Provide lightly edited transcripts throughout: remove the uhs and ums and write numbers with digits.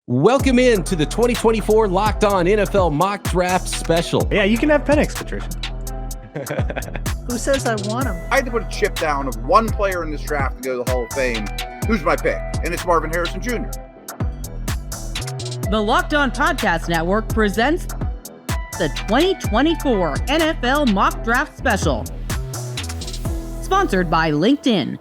Welcome in to the 2024 Locked On NFL Mock Draft Special. Yeah, you can have Penix, Patricia. Who says I want him? I had to put a chip down of one player in this draft to go to the Hall of Fame. Who's my pick? And it's Marvin Harrison Jr. The Locked On Podcast Network presents the 2024 NFL Mock Draft Special. Sponsored by LinkedIn.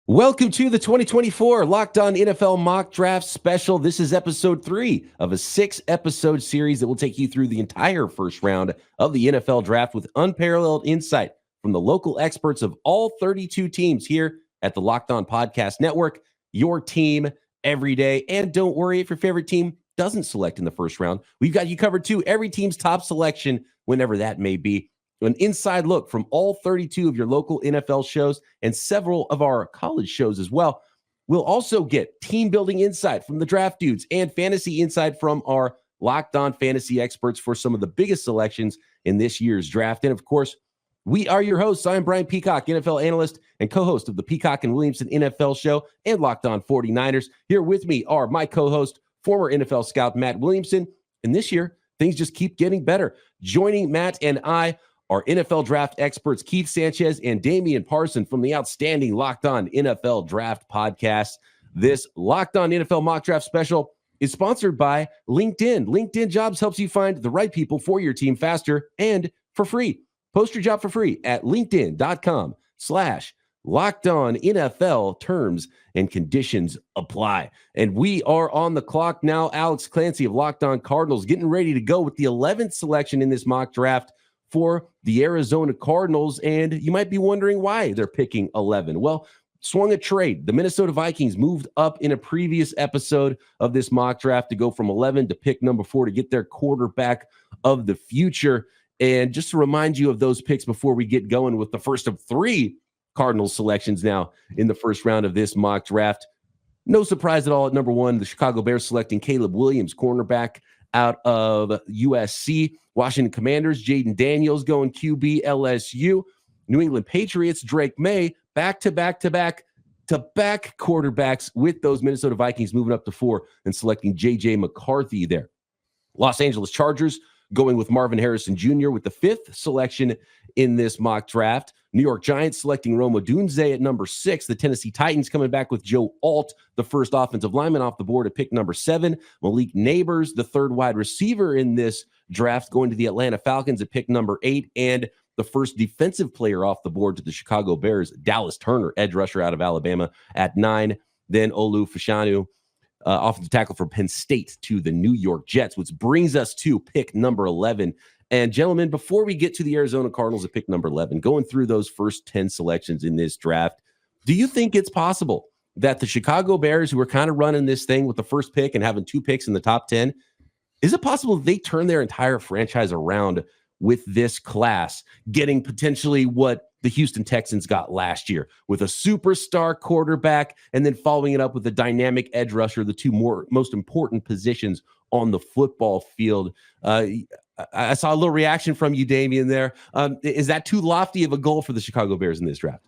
Welcome to the 2024 Locked On NFL Mock Draft Special. This is episode 3 of a 6-episode series that will take you through the entire first round of the NFL Draft with unparalleled insight from the local experts of all 32 teams here at the Locked On Podcast Network, your team every day. And don't worry if your favorite team doesn't select in the first round. We've got you covered too. Every team's top selection, whenever that may be. An inside look from all 32 of your local NFL shows and several of our college shows as well. We'll also get team building insight from the draft dudes and fantasy insight from our Locked On fantasy experts for some of the biggest selections in this year's draft. And of course, we are your hosts. I'm Brian Peacock, NFL analyst and co-host of the Peacock and Williamson NFL show and Locked On 49ers. Here with me are my co-host, former NFL scout Matt Williamson. And this year, things just keep getting better. Joining Matt and I, our NFL draft experts, Keith Sanchez and Damian Parson from the outstanding Locked On NFL Draft podcast. This Locked On NFL Mock Draft Special is sponsored by LinkedIn. LinkedIn Jobs helps you find the right people for your team faster and for free. Post your job for free at linkedin.com/LockedOnNFL. Terms and conditions apply. And we are on the clock now. Alex Clancy of Locked On Cardinals getting ready to go with the 11th selection in this mock draft for the Arizona Cardinals. And you might be wondering why they're picking 11. Well, swung a trade. The Minnesota Vikings moved up in a previous episode of this mock draft to go from 11 to pick number 4 to get their quarterback of the future. And just to remind you of those picks before we get going with the first of 3 Cardinals selections now in the first round of this mock draft. No surprise at all at number 1, the Chicago Bears selecting Caleb Williams, cornerback out of USC. Washington Commanders, Jayden Daniels going QB, LSU. New England Patriots, Drake Maye, back-to-back quarterbacks with those Minnesota Vikings moving up to 4 and selecting J.J McCarthy there. Los Angeles Chargers going with Marvin Harrison Jr. with the 5th selection in this mock draft. New York Giants selecting Odunze at number 6. The Tennessee Titans coming back with Joe Alt, the first offensive lineman off the board at pick number 7. Malik Nabors, the 3rd wide receiver in this draft, going to the Atlanta Falcons at pick number 8. And the first defensive player off the board to the Chicago Bears, Dallas Turner, edge rusher out of Alabama at 9. Then Olu Fashanu, offensive tackle from Penn State, to the New York Jets, which brings us to pick number 11. And gentlemen, before we get to the Arizona Cardinals at pick number 11, going through those first 10 selections in this draft, do you think it's possible that the Chicago Bears, who are kind of running this thing with the first pick and having 2 picks in the top 10, is it possible they turn their entire franchise around with this class, getting potentially what the Houston Texans got last year with a superstar quarterback and then following it up with a dynamic edge rusher, the 2 most important positions on the football field? I saw a little reaction from you, Damian, there. Is that too lofty of a goal for the Chicago Bears in this draft?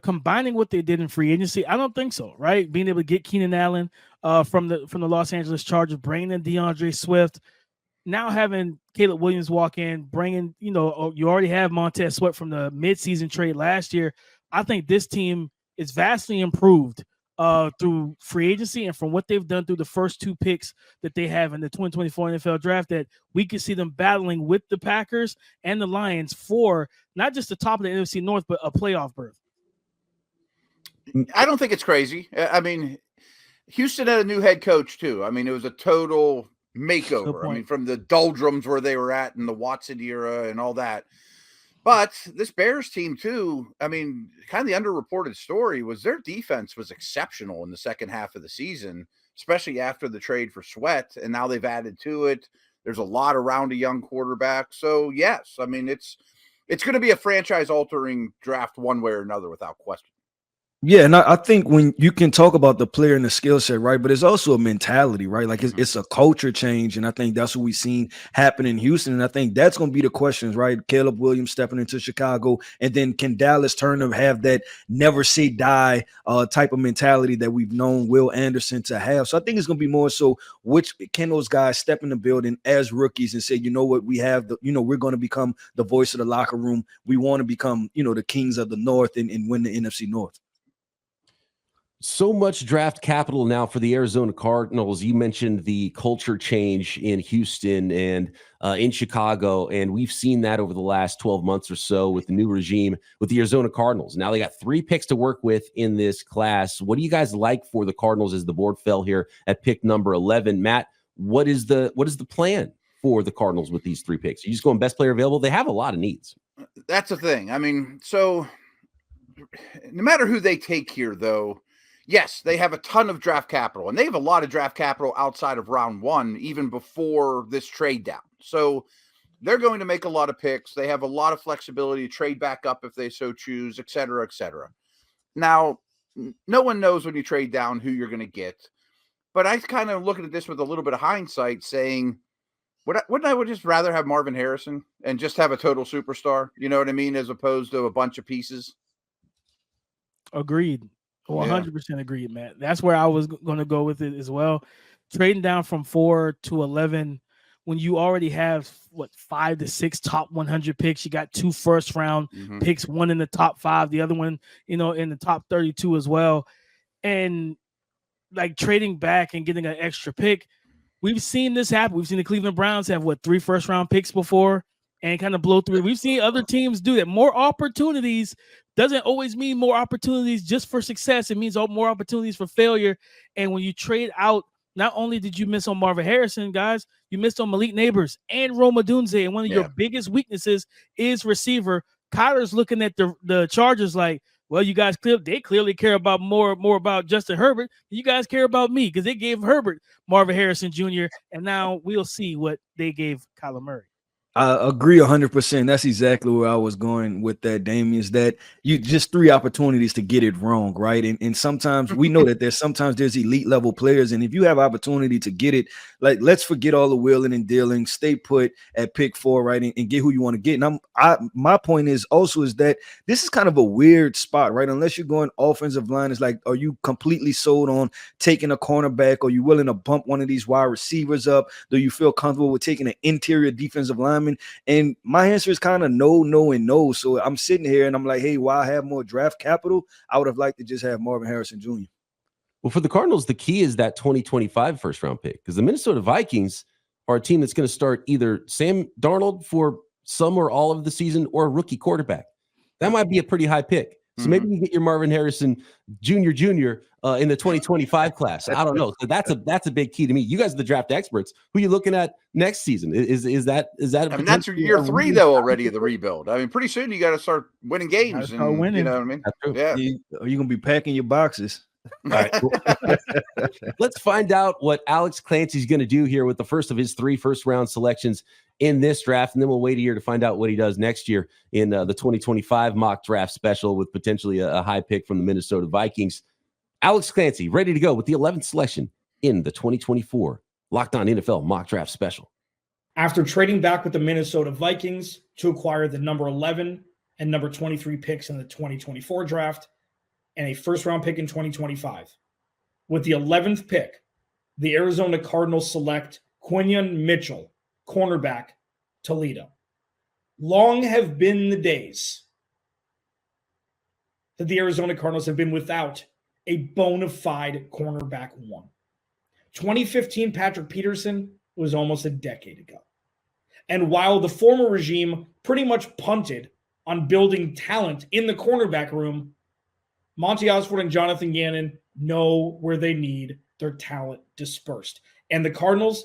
Combining what they did in free agency, I don't think so, right? Being able to get Keenan Allen from the Los Angeles Chargers, bringing in DeAndre Swift, now having Caleb Williams walk in, bringing, you already have Montez Sweat from the midseason trade last year. I think this team is vastly improved through free agency and from what they've done through the first 2 picks that they have in the 2024 NFL draft, that we could see them battling with the Packers and the Lions for not just the top of the NFC North, but a playoff berth. I don't think it's crazy. I mean, Houston had a new head coach too. I mean, it was a total makeover. I mean, from the doldrums where they were at in the Watson era and all that. But this Bears team too, I mean, kind of the underreported story was their defense was exceptional in the second half of the season, especially after the trade for Sweat. And now they've added to it. There's a lot around a young quarterback. So yes, I mean, it's going to be a franchise altering draft one way or another without question. Yeah, and I think when you can talk about the player and the skill set, right, but it's also a mentality, right? Like it's a culture change, and I think that's what we've seen happen in Houston, and I think that's going to be the questions, right? Caleb Williams stepping into Chicago, and then can Dallas Turner have that never say die type of mentality that we've known Will Anderson to have? So I think it's going to be more so which can those guys step in the building as rookies and say, you know what, we have the, we're going to become the voice of the locker room. We want to become, the kings of the North and win the NFC North. So much draft capital now for the Arizona Cardinals. You mentioned the culture change in Houston and in Chicago, and we've seen that over the last 12 months or so with the new regime with the Arizona Cardinals. Now they got 3 picks to work with in this class. What do you guys like for the Cardinals as the board fell here at pick number 11? Matt, what is the plan for the Cardinals with these 3 picks? Are you just going best player available? They have a lot of needs. That's the thing. I mean, so no matter who they take here, though, yes, they have a ton of draft capital, and they have a lot of draft capital outside of round 1, even before this trade down. So they're going to make a lot of picks. They have a lot of flexibility to trade back up if they so choose, et cetera, et cetera. Now, no one knows when you trade down who you're going to get, but I kind of looking at this with a little bit of hindsight saying, wouldn't I just rather have Marvin Harrison and just have a total superstar, you know what I mean, as opposed to a bunch of pieces? Agreed. 100% agreed, Matt. That's where I was going to go with it as well. Trading down from 4 to 11 when you already have 5 to 6 top 100 picks. You got 2 first-round picks, one in the top 5, the other one, in the top 32 as well. And like trading back and getting an extra pick, we've seen this happen. We've seen the Cleveland Browns have 3 first-round picks before and kind of blow through. We've seen other teams do that. More opportunities doesn't always mean more opportunities just for success. It means more opportunities for failure. And when you trade out, not only did you miss on Marvin Harrison, guys, you missed on Malik Nabors and Rome Odunze. And one of your biggest weaknesses is receiver. Kyler's looking at the Chargers like, well, you guys clearly care about more about Justin Herbert. You guys care about me because they gave Herbert Marvin Harrison Jr. And now we'll see what they gave Kyler Murray. I agree 100%. That's exactly where I was going with that, Damien, is that you just 3 opportunities to get it wrong, right? And sometimes we know that there's elite level players, and if you have opportunity to get it, like let's forget all the wheeling and dealing, stay put at pick 4, right, and get who you want to get. And my point is that this is kind of a weird spot, right? Unless you're going offensive line, it's like, are you completely sold on taking a cornerback? Are you willing to bump one of these wide receivers up? Do you feel comfortable with taking an interior defensive lineman? And my answer is kind of no, and no. So I'm sitting here and I'm like, hey, while I have more draft capital, I would have liked to just have Marvin Harrison Jr. Well, for the Cardinals, the key is that 2025 first-round pick because the Minnesota Vikings are a team that's going to start either Sam Darnold for some or all of the season or a rookie quarterback. That might be a pretty high pick. So maybe you get your Marvin Harrison Jr. in the 2025 class. I don't know. So that's a big key to me. You guys are the draft experts. Who are you looking at next season? Is that? I mean, that's year 3 though already of the rebuild. I mean, pretty soon you got to start winning games. You know what I mean? Yeah. Are you gonna be packing your boxes? All right. Let's find out what Alex Clancy's going to do here with the first of his 3 first-round selections in this draft, and then we'll wait a year to find out what he does next year in the 2025 mock draft special with potentially a high pick from the Minnesota Vikings. Alex Clancy, ready to go with the 11th selection in the 2024 Locked On NFL mock draft special. After trading back with the Minnesota Vikings to acquire the number 11 and number 23 picks in the 2024 draft, and a first-round pick in 2025. With the 11th pick, the Arizona Cardinals select Quinyon Mitchell, cornerback, Toledo. Long have been the days that the Arizona Cardinals have been without a bona fide cornerback 1. 2015 Patrick Peterson was almost a decade ago. And while the former regime pretty much punted on building talent in the cornerback room, Monty Osborne and Jonathan Gannon know where they need their talent dispersed. And the Cardinals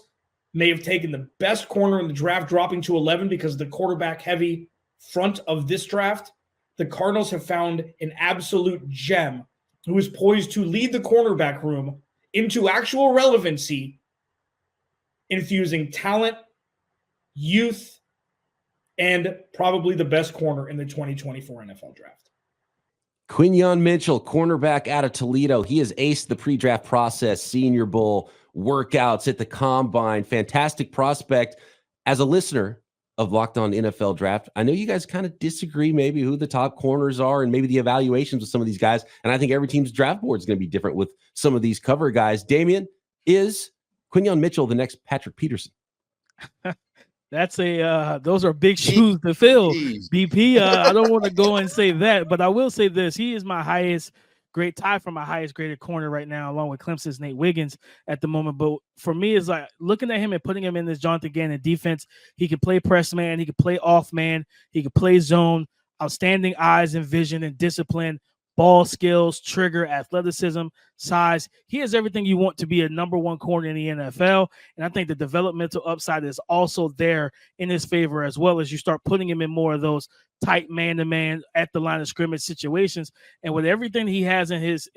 may have taken the best corner in the draft, dropping to 11 because of the quarterback-heavy front of this draft. The Cardinals have found an absolute gem who is poised to lead the cornerback room into actual relevancy, infusing talent, youth, and probably the best corner in the 2024 NFL draft. Quinyon Mitchell, cornerback out of Toledo. He has aced the pre-draft process, Senior Bowl, workouts at the Combine. Fantastic prospect. As a listener of Locked On NFL Draft, I know you guys kind of disagree maybe who the top corners are and maybe the evaluations of some of these guys. And I think every team's draft board is going to be different with some of these cover guys. Damian, is Quinyon Mitchell the next Patrick Peterson? That's those are big shoes to fill. BP, I don't want to go and say that, but I will say this. He is my tie for my highest graded corner right now, along with Clemson's Nate Wiggins at the moment. But for me, it's like looking at him and putting him in this Jonathan Gannon defense. He can play press man. He can play off man. He can play zone. Outstanding eyes and vision and discipline. Ball skills, trigger, athleticism, size. He has everything you want to be a number one corner in the NFL. And I think the developmental upside is also there in his favor, as well as you start putting him in more of those tight man-to-man at the line of scrimmage situations. And with everything he has at his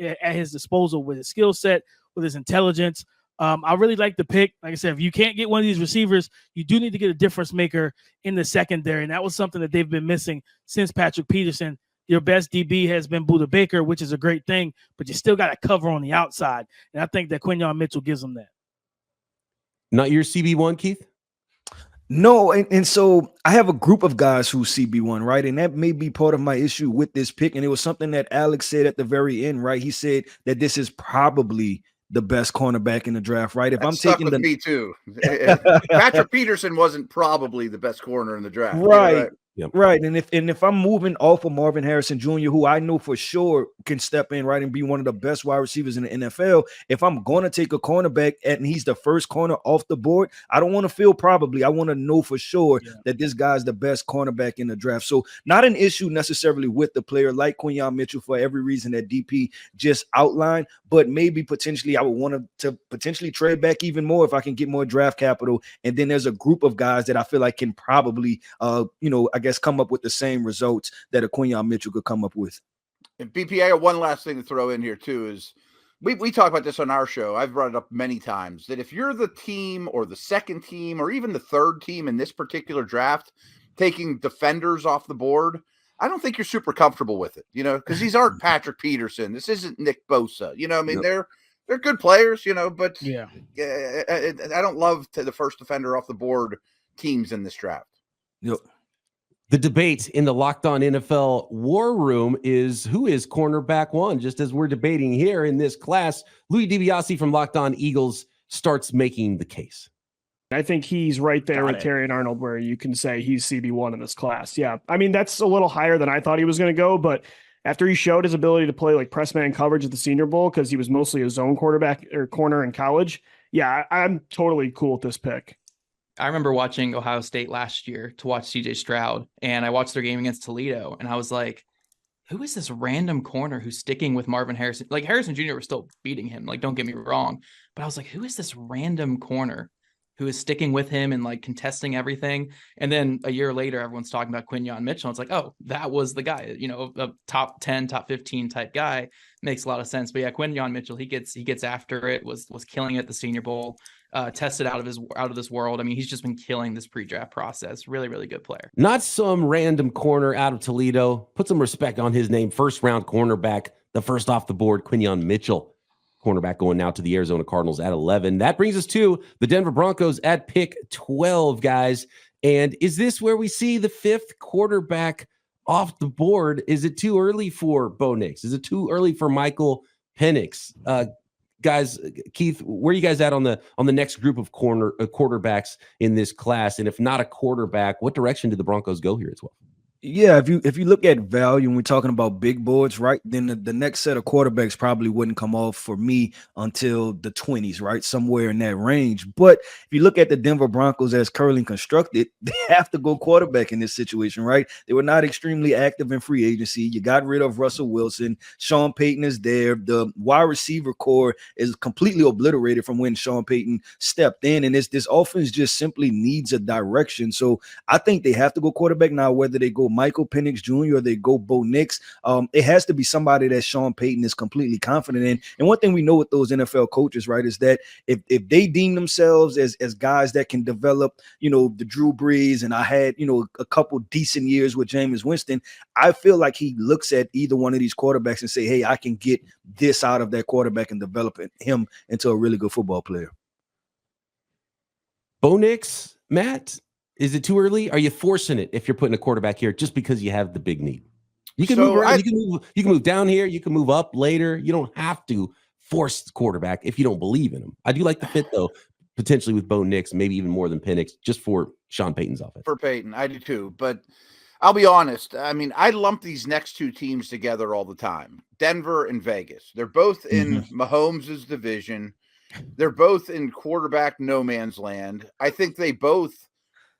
disposal, with his skill set, with his intelligence, I really like the pick. Like I said, if you can't get one of these receivers, you do need to get a difference maker in the secondary. And that was something that they've been missing since Patrick Peterson. Your best DB has been Budda Baker, which is a great thing, but you still got to cover on the outside. And I think that Quinyon Mitchell gives them that. Not your CB1, Keith? No, and so I have a group of guys who CB1, right? And that may be part of my issue with this pick. And it was something that Alex said at the very end, right? He said that this is probably the best cornerback in the draft, right? If that I'm taking me too. Patrick Peterson wasn't probably the best corner in the draft. Right. Yep. Right. And if I'm moving off of Marvin Harrison Jr., who I know for sure can step in, right, and be one of the best wide receivers in the NFL, if I'm going to take a cornerback and he's the first corner off the board, I don't want to feel probably. I want to know for sure that this guy's the best cornerback in the draft. So not an issue necessarily with the player like Quinyon Mitchell for every reason that DP just outlined, but maybe potentially I would want to potentially trade back even more if I can get more draft capital. And then there's a group of guys that I feel like can probably, I guess, come up with the same results that a Quinyon Mitchell could come up with. And BP, I got one last thing to throw in here too is we talk about this on our show. I've brought it up many times that if you're the team or the second team or even the third team in this particular draft taking defenders off the board, I don't think you're super comfortable with it, because these aren't Patrick Peterson. This isn't Nick Bosa. They're good players, but I don't love the first defender off the board teams in this draft. Yep. The debate in the Locked On NFL war room is who is cornerback one, just as we're debating here in this class. Louis DiBiase from Locked On Eagles starts making the case. I think he's right there with Terrion Arnold, where you can say he's CB1 in this class. Yeah. I mean, that's a little higher than I thought he was going to go, but after he showed his ability to play like press man coverage at the Senior Bowl, because he was mostly a zone quarterback or corner in college. Yeah, I'm totally cool with this pick. I remember watching Ohio State last year to watch CJ Stroud, and I watched their game against Toledo, and I was like, who is this random corner who's sticking with Marvin Harrison? Like, Harrison Jr. was still beating him, like, don't get me wrong, but I was like, who is this random corner who is sticking with him and like contesting everything? And then a year later, everyone's talking about Quinyon Mitchell. It's like, oh, that was the guy, a top 10, top 15 type guy. Makes a lot of sense. But yeah, Quinyon Mitchell, he gets after it, was killing it at the Senior Bowl. Tested out of this world. I mean, he's just been killing this pre-draft process. Really, really good player. Not some random corner out of Toledo. Put some respect on his name. First round cornerback, the first off the board, Quinyon Mitchell. Cornerback going now to the Arizona Cardinals at 11. That brings us to the Denver Broncos at pick 12, guys. And is this where we see the fifth quarterback off the board? Is it too early for Bo Nix? Is it too early for Michael Penix? Guys, Keith, where are you guys at on the next group of quarterbacks in this class? And if not a quarterback, what direction do the Broncos go here as well? Yeah, if you look at value and we're talking about big boards, right, then the next set of quarterbacks probably wouldn't come off for me until the 20s, right, somewhere in that range. But if you look at the Denver Broncos as currently constructed, they have to go quarterback in this situation, right? They were not extremely active in free agency. You got rid of Russell Wilson. Sean Payton is there. The wide receiver core is completely obliterated from when Sean Payton stepped in, and this offense just simply needs a direction. So I think they have to go quarterback now. Whether they go Michael Penix Jr. or they go Bo Nix. It has to be somebody that Sean Payton is completely confident in. And one thing we know with those NFL coaches, right, is that if they deem themselves as guys that can develop, the Drew Brees, and I had, a couple decent years with Jameis Winston, I feel like he looks at either one of these quarterbacks and say, hey, I can get this out of that quarterback and develop him into a really good football player. Bo Nix, Matt, is it too early? Are you forcing it if you're putting a quarterback here just because you have the big need? You can move around. You can move down here. You can move up later. You don't have to force the quarterback if you don't believe in him. I do like the fit, though, potentially with Bo Nix, maybe even more than Penix, just for Sean Payton's offense. For Payton, I do too. But I'll be honest. I mean, I lump these next two teams together all the time. Denver and Vegas. They're both in Mahomes' division. They're both in quarterback no man's land. I think they both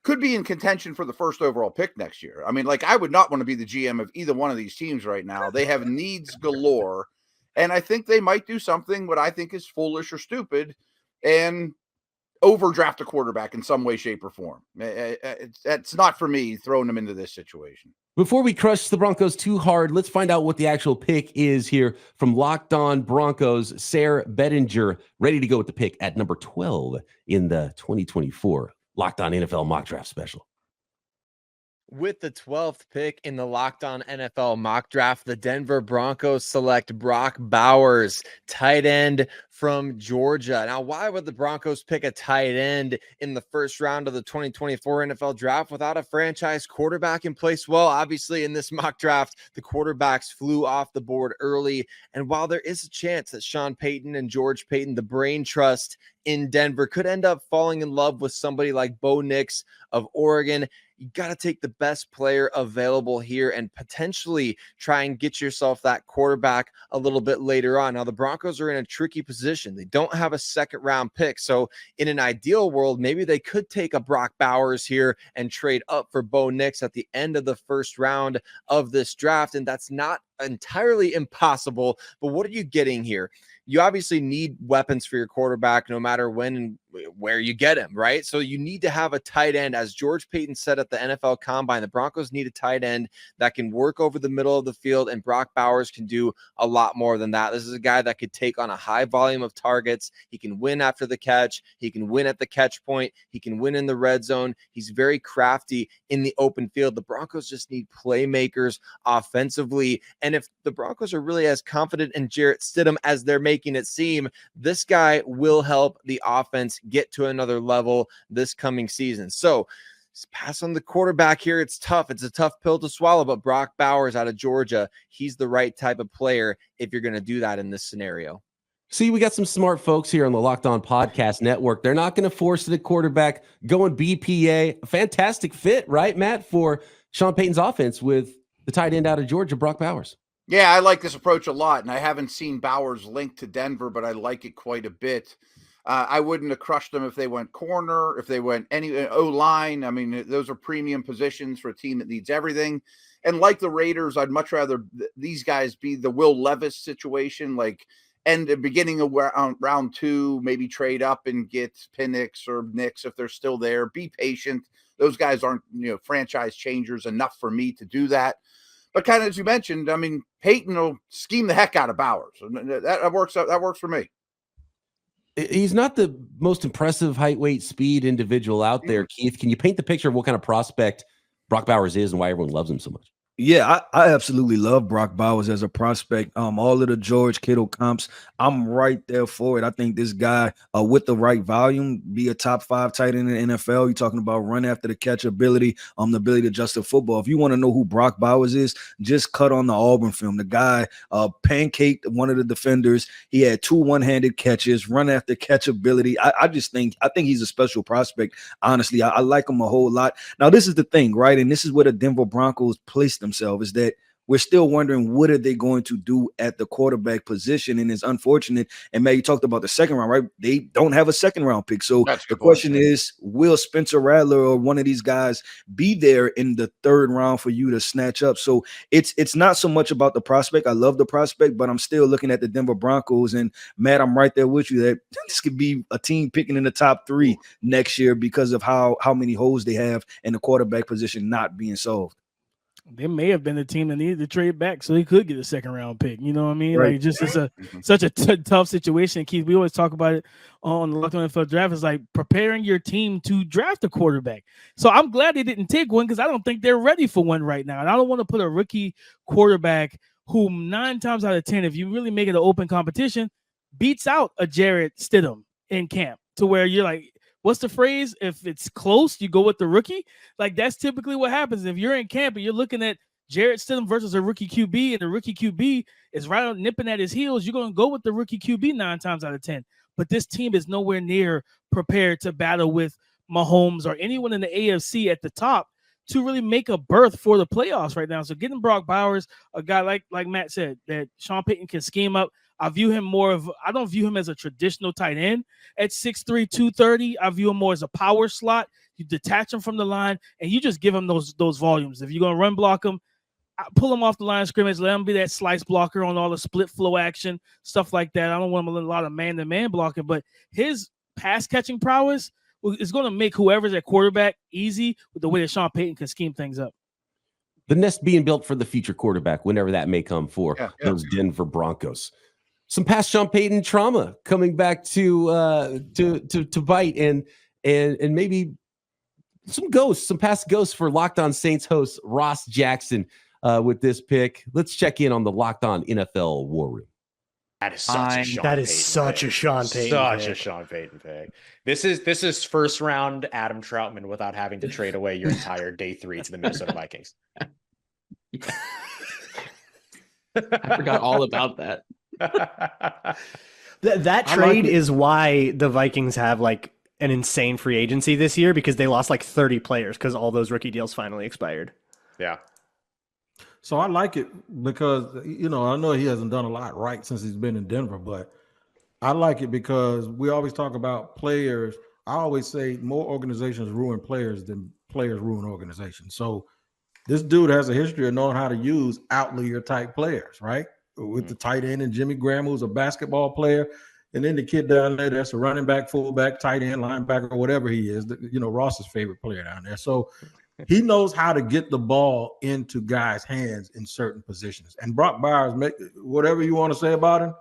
could be in contention for the first overall pick next year. I mean, like, I would not want to be the GM of either one of these teams right now. They have needs galore, and I think they might do something what I think is foolish or stupid and overdraft a quarterback in some way, shape, or form. It's not for me throwing them into this situation. Before we crush the Broncos too hard, let's find out what the actual pick is here from Locked On Broncos. Sarah Bettinger ready to go with the pick at number 12 in the 2024 Locked On NFL Mock Draft Special. With the 12th pick in the Locked On NFL Mock Draft, the Denver Broncos select Brock Bowers, tight end from Georgia. Now, why would the Broncos pick a tight end in the first round of the 2024 NFL Draft without a franchise quarterback in place? Well, obviously, in this mock draft, the quarterbacks flew off the board early. And while there is a chance that Sean Payton and George Paton, the brain trust in Denver, could end up falling in love with somebody like Bo Nix of Oregon, you got to take the best player available here and potentially try and get yourself that quarterback a little bit later on. Now, the Broncos are in a tricky position. They don't have a second round pick. So in an ideal world, maybe they could take a Brock Bowers here and trade up for Bo Nix at the end of the first round of this draft. And that's not entirely impossible. But what are you getting here? You obviously need weapons for your quarterback no matter when and where you get him, right? So you need to have a tight end. As George Paton said at the NFL Combine, the Broncos need a tight end that can work over the middle of the field, and Brock Bowers can do a lot more than that. This is a guy that could take on a high volume of targets. He can win after the catch. He can win at the catch point. He can win in the red zone. He's very crafty in the open field. The Broncos just need playmakers offensively. And if the Broncos are really as confident in Jarrett Stidham as they're making it seem, this guy will help the offense get to another level this coming season. So pass on the quarterback here. It's tough. It's a tough pill to swallow, but Brock Bowers out of Georgia, he's the right type of player if you're going to do that in this scenario. See, we got some smart folks here on the Locked On Podcast Network. They're not going to force the quarterback going BPA. Fantastic fit, right, Matt, for Sean Payton's offense with the tight end out of Georgia, Brock Bowers. Yeah, I like this approach a lot, and I haven't seen Bowers linked to Denver, but I like it quite a bit. I wouldn't have crushed them if they went corner, if they went any O-line. I mean, those are premium positions for a team that needs everything. And like the Raiders, I'd much rather these guys be the Will Levis situation, like end the beginning of round two, maybe trade up and get Penix or Nix if they're still there. Be patient. Those guys aren't, franchise changers enough for me to do that. But kind of as you mentioned, I mean, Payton will scheme the heck out of Bowers. That works. That works for me. He's not the most impressive height, weight, speed individual out there, Keith. Can you paint the picture of what kind of prospect Brock Bowers is and why everyone loves him so much? Yeah, I absolutely love Brock Bowers as a prospect. All of the George Kittle comps, I'm right there for it. I think this guy, with the right volume, be a top 5 tight end in the NFL. You're talking about run after the catch ability, the ability to adjust the football. If you want to know who Brock Bowers is, just cut on the Auburn film. The guy pancaked one of the defenders. He had 2 one-handed catches, run after catch ability. I think he's a special prospect. Honestly, I like him a whole lot. Now, this is the thing, right? And this is where the Denver Broncos placed themselves, is that we're still wondering what are they going to do at the quarterback position. And it's unfortunate. And Maye, you talked about the second round, right? They don't have a second round pick. So the question is, will Spencer Rattler or one of these guys be there in the third round for you to snatch up? So it's not so much about the prospect. I love the prospect, but I'm still looking at the Denver Broncos. And Matt, I'm right there with you that this could be a team picking in the top 3 next year because of how many holes they have in the quarterback position not being solved. They may have been the team that needed to trade back so they could get a second round pick. You know what I mean? Right. Like, just it's such a tough situation. Keith, we always talk about it on the Locked On NFL Draft. It's like preparing your team to draft a quarterback. So I'm glad they didn't take one because I don't think they're ready for one right now. And I don't want to put a rookie quarterback who 9 times out of 10, if you really make it an open competition, beats out a Jarrett Stidham in camp to where you're like, what's the phrase? If it's close, you go with the rookie. Like, that's typically what happens. If you're in camp and you're looking at Jarrett Stidham versus a rookie QB, and the rookie QB is right on nipping at his heels, you're going to go with the rookie QB 9 times out of 10. But this team is nowhere near prepared to battle with Mahomes or anyone in the AFC at the top to really make a berth for the playoffs right now. So getting Brock Bowers, a guy like Matt said, that Sean Payton can scheme up. I view him I don't view him as a traditional tight end at 6'3", 230. I view him more as a power slot. You detach him from the line, and you just give him those volumes. If you're going to run block him, pull him off the line of scrimmage, let him be that slice blocker on all the split flow action, stuff like that. I don't want him a lot of man-to-man blocking, but his pass-catching prowess is going to make whoever's at quarterback easy with the way that Sean Payton can scheme things up. The nest being built for the future quarterback, whenever that may come for those Denver Broncos. Some past Sean Payton trauma coming back to bite and maybe some past ghosts for Locked On Saints host Ross Jackson with this pick. Let's check in on the Locked On NFL War Room. That is such a Sean Payton pick. This is first round Adam Troutman without having to trade away your entire day 3 to the Minnesota Vikings. I forgot all about that. That trade is why the Vikings have like an insane free agency this year, because they lost like 30 players because all those rookie deals finally expired. Yeah. So I like it because, I know he hasn't done a lot right since he's been in Denver, but I like it because we always talk about players. I always say more organizations ruin players than players ruin organizations. So this dude has a history of knowing how to use outlier type players, right? With the tight end and Jimmy Graham, who's a basketball player, and then the kid down there that's a running back, fullback, tight end, linebacker, or whatever he is, Ross's favorite player down there. So he knows how to get the ball into guys' hands in certain positions. And Brock Bowers, whatever you want to say about him,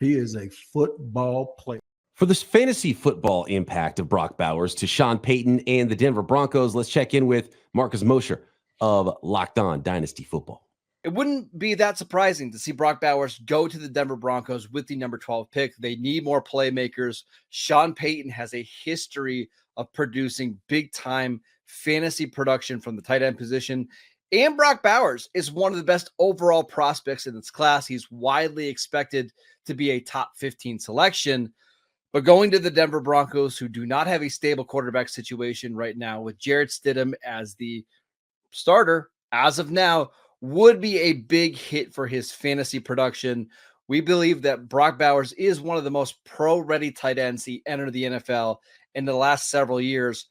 he is a football player. For this fantasy football impact of Brock Bowers to Sean Payton and the Denver Broncos, let's check in with Marcus Mosher of Locked On Dynasty Football. It wouldn't be that surprising to see Brock Bowers go to the Denver Broncos with the number 12 pick. They need more playmakers. Sean Payton has a history of producing big-time fantasy production from the tight end position. And Brock Bowers is one of the best overall prospects in this class. He's widely expected to be a top 15 selection. But going to the Denver Broncos, who do not have a stable quarterback situation right now, with Jarrett Stidham as the starter as of now, would be a big hit for his fantasy production. We believe that Brock Bowers is one of the most pro-ready tight ends to enter the NFL in the last several years.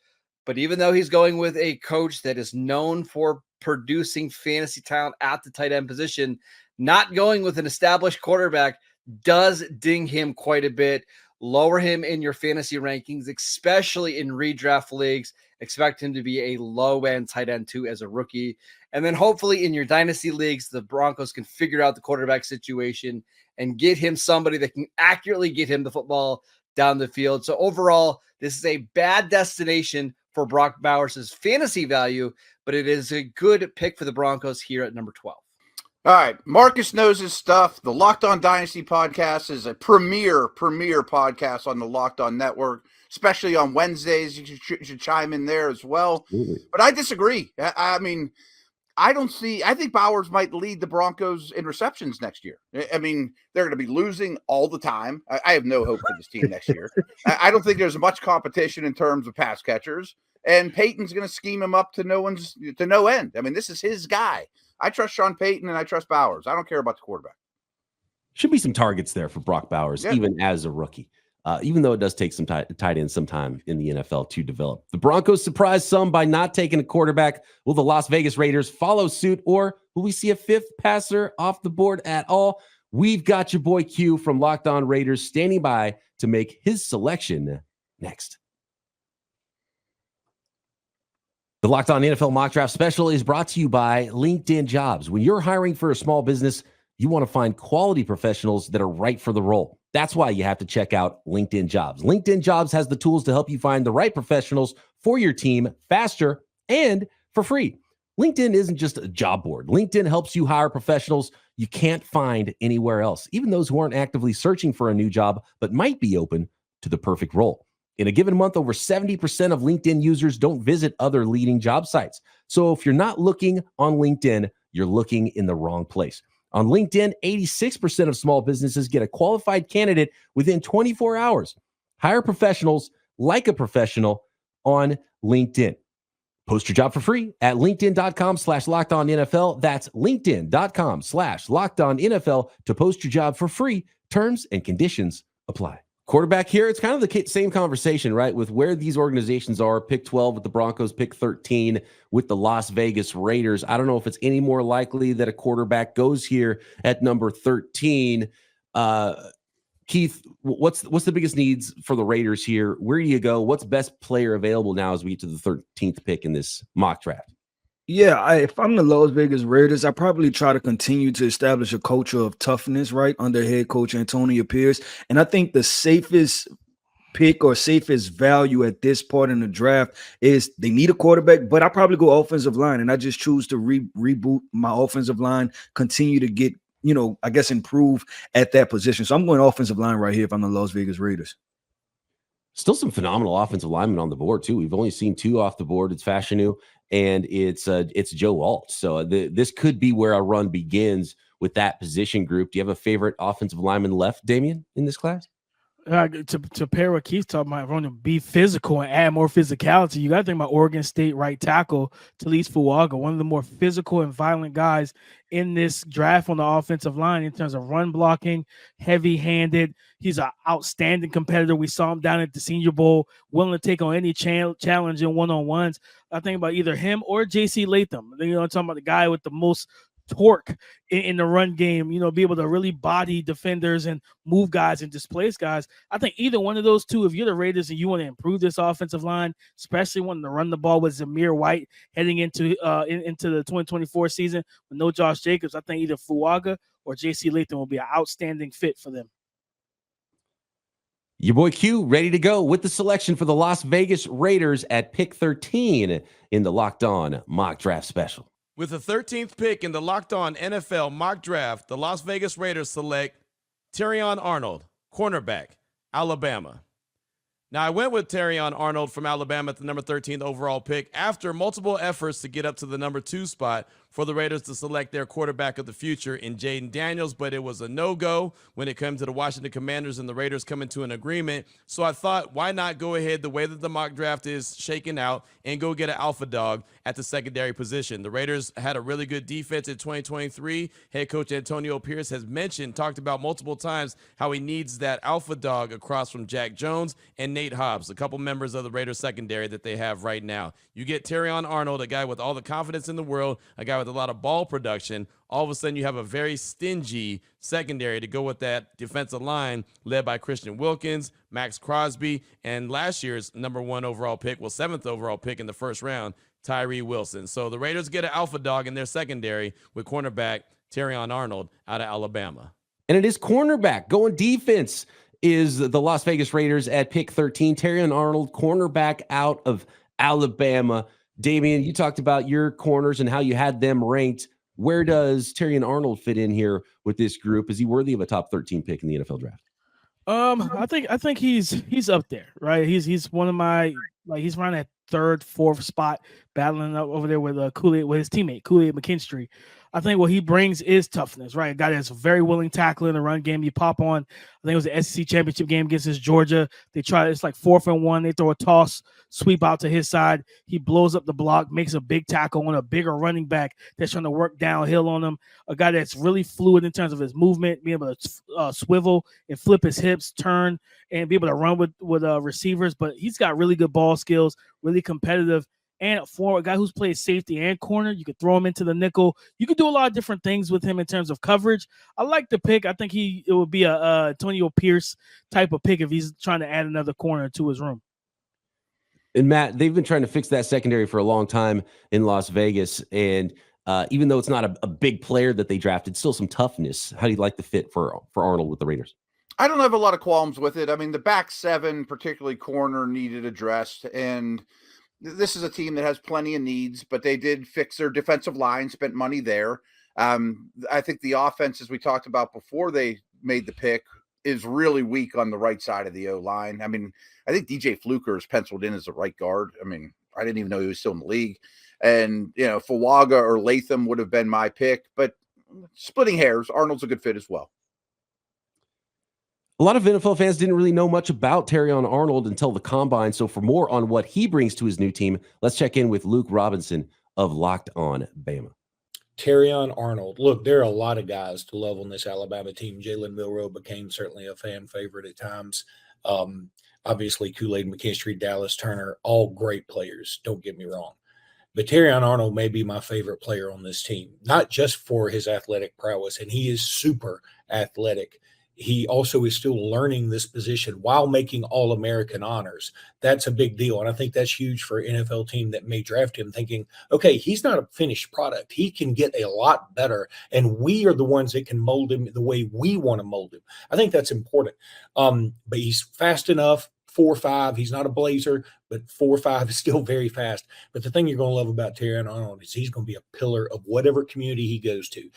But even though he's going with a coach that is known for producing fantasy talent at the tight end position, not going with an established quarterback does ding him quite a bit, lower him in your fantasy rankings, especially in redraft leagues. Expect him to be a low-end tight end too as a rookie. And then hopefully in your dynasty leagues, the Broncos can figure out the quarterback situation and get him somebody that can accurately get him the football down the field. So overall, this is a bad destination for Brock Bowers' fantasy value, but it is a good pick for the Broncos here at number 12. All right. Marcus knows his stuff. The Locked On Dynasty podcast is a premier podcast on the Locked On Network, especially on Wednesdays. You should chime in there as well. But I disagree. I mean, I think Bowers might lead the Broncos in receptions next year. I mean, they're going to be losing all the time. I have no hope for this team next year. I don't think there's much competition in terms of pass catchers, and Peyton's going to scheme him up to no end. I mean, this is his guy. I trust Sean Payton and I trust Bowers. I don't care about the quarterback. Should be some targets there for Brock Bowers, even as a rookie. Even though it does take some tight ends some time in the NFL to develop. The Broncos surprised some by not taking a quarterback. Will the Las Vegas Raiders follow suit, or will we see a fifth passer off the board at all? We've got your boy Q from Locked On Raiders standing by to make his selection next. The Locked On NFL Mock Draft Special is brought to you by LinkedIn Jobs. When you're hiring for a small business, you want to find quality professionals that are right for the role. That's why you have to check out LinkedIn Jobs. LinkedIn Jobs has the tools to help you find the right professionals for your team faster and for free. LinkedIn isn't just a job board. LinkedIn helps you hire professionals you can't find anywhere else, even those who aren't actively searching for a new job but might be open to the perfect role. In a given month, over 70% of LinkedIn users don't visit other leading job sites. So if you're not looking on LinkedIn, you're looking in the wrong place. On LinkedIn, 86% of small businesses get a qualified candidate within 24 hours. Hire professionals like a professional on LinkedIn. Post your job for free at linkedin.com/lockedonnfl. That's linkedin.com/lockedonnfl to post your job for free. Terms and conditions apply. Quarterback here, it's kind of the same conversation, right? With where these organizations are, pick 12 with the Broncos, pick 13 with the Las Vegas Raiders. I don't know if it's any more likely that a quarterback goes here at number 13. Keith, what's the biggest needs for the Raiders here? Where do you go? What's best player available now as we get to the 13th pick in this mock draft? Yeah, if I'm the Las Vegas Raiders, I probably try to continue to establish a culture of toughness, right, under head coach Antonio Pierce. And I think the safest pick or safest value at this part in the draft is they need a quarterback, but I probably go offensive line, and I just choose to reboot my offensive line, continue to get, I guess improve at that position. So I'm going offensive line right here if I'm the Las Vegas Raiders. Still some phenomenal offensive linemen on the board too. We've only seen two off the board. It's Fashanu and it's Joe Alt. So this could be where our run begins with that position group. Do you have a favorite offensive lineman left, Damian, in this class? To pair what Keith's talking about, want to be physical and add more physicality, you got to think about Oregon State right tackle Talise Fuaga, one of the more physical and violent guys in this draft on the offensive line in terms of run blocking, heavy-handed. He's an outstanding competitor. We saw him down at the Senior Bowl, willing to take on any challenge in one-on-ones. I think about either him or J.C. Latham. I'm talking about the guy with the most torque in the run game, be able to really body defenders and move guys and displace guys. I think either one of those two, if you're the Raiders and you want to improve this offensive line, especially wanting to run the ball with Zamir White heading into the 2024 season with no Josh Jacobs, I think either Fuaga or J.C. Latham will be an outstanding fit for them. Your boy Q ready to go with the selection for the Las Vegas Raiders at pick 13 in the Locked On Mock Draft Special. With the 13th pick in the Locked On NFL Mock Draft, the Las Vegas Raiders select Terrion Arnold, cornerback, Alabama. Now, I went with Terrion Arnold from Alabama at the number 13th overall pick after multiple efforts to get up to the number 2 spot for the Raiders to select their quarterback of the future in Jayden Daniels, but it was a no-go when it came to the Washington Commanders and the Raiders coming to an agreement. So I thought, why not go ahead the way that the mock draft is shaken out and go get an alpha dog at the secondary position. The Raiders had a really good defense in 2023. Head coach Antonio Pierce has talked about multiple times how he needs that alpha dog across from Jack Jones and Nate Hobbs, a couple members of the Raiders secondary that they have right now. You get Terrion Arnold, a guy with all the confidence in the world, a guy with a lot of ball production. All of a sudden you have a very stingy secondary to go with that defensive line led by Christian Wilkins, Max Crosby, and last year's number 1 overall pick, 7th overall pick in the first round, Tyree Wilson. So the Raiders get an alpha dog in their secondary with cornerback Terrion Arnold out of Alabama. And it is cornerback. Going defense is the Las Vegas Raiders at pick 13. Terrion Arnold, cornerback out of Alabama. Damian, you talked about your corners and how you had them ranked. Where does Terrion Arnold fit in here with this group? Is he worthy of a top 13 pick in the NFL draft? I think he's up there, right? He's one of my, he's around that 3rd, 4th spot, battling up over there with Kool-Aid, with his teammate Kool-Aid McKinstry. I think what he brings is toughness, right? A guy that's a very willing tackler in the run game. You pop on, I think it was the SEC championship game against Georgia. It's like 4th and 1. They throw a toss, sweep out to his side. He blows up the block, makes a big tackle on a bigger running back that's trying to work downhill on him. A guy that's really fluid in terms of his movement, being able to swivel and flip his hips, turn, and be able to run with receivers. But he's got really good ball skills, really competitive. And for a guy who's played safety and corner, you could throw him into the nickel. You could do a lot of different things with him in terms of coverage. I like the pick. I think it would be a Antonio Pierce type of pick if he's trying to add another corner to his room. And Matt, they've been trying to fix that secondary for a long time in Las Vegas. And even though it's not a big player that they drafted, still some toughness. How do you like the fit for Arnold with the Raiders? I don't have a lot of qualms with it. I mean, the back seven, particularly corner, needed addressed. And this is a team that has plenty of needs, but they did fix their defensive line, spent money there. I think the offense, as we talked about before they made the pick, is really weak on the right side of the O-line. I mean, I think DJ Fluker is penciled in as the right guard. I mean, I didn't even know he was still in the league. And, Fuaga or Latham would have been my pick, but splitting hairs, Arnold's a good fit as well. A lot of NFL fans didn't really know much about Terrion Arnold until the combine. So for more on what he brings to his new team, let's check in with Luke Robinson of Locked On Bama. Terrion Arnold. Look, there are a lot of guys to love on this Alabama team. Jalen Milroe became certainly a fan favorite at times. Obviously, Kool-Aid McKinstry, Dallas Turner, all great players. Don't get me wrong. But Terrion Arnold may be my favorite player on this team, not just for his athletic prowess, and he is super athletic. He also is still learning this position while making All-American honors. That's a big deal, and I think that's huge for an NFL team that may draft him thinking, okay, he's not a finished product. He can get a lot better, and we are the ones that can mold him the way we want to mold him. I think that's important. But he's fast enough. 4.5. He's not a blazer, but 4.5 is still very fast. But the thing you're going to love about Terrion Arnold is he's going to be a pillar of whatever community he goes to.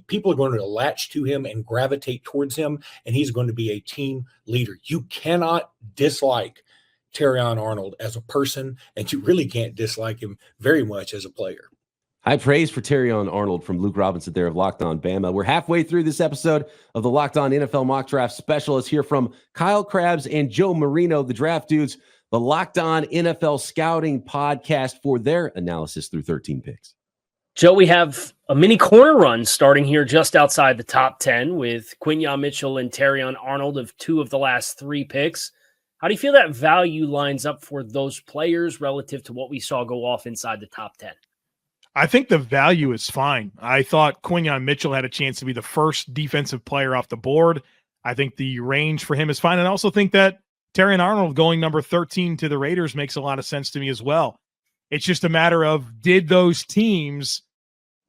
People are going to latch to him and gravitate towards him, and he's going to be a team leader. You cannot dislike Terrion Arnold as a person, and you really can't dislike him very much as a player. High praise for Terrion Arnold from Luke Robinson there of Locked On Bama. We're halfway through this episode of the Locked On NFL Mock Draft Special. Let's hear from Kyle Krabs and Joe Marino, the draft dudes, the Locked On NFL Scouting Podcast, for their analysis through 13 picks. Joe, we have a mini corner run starting here just outside the top 10 with Quinyon Mitchell and Terrion Arnold of 2 of the last 3 picks. How do you feel that value lines up for those players relative to what we saw go off inside the top 10? I think the value is fine. I thought Quinyon Mitchell had a chance to be the first defensive player off the board. I think the range for him is fine. And I also think that Terrion Arnold going number 13 to the Raiders makes a lot of sense to me as well. It's just a matter of, did those teams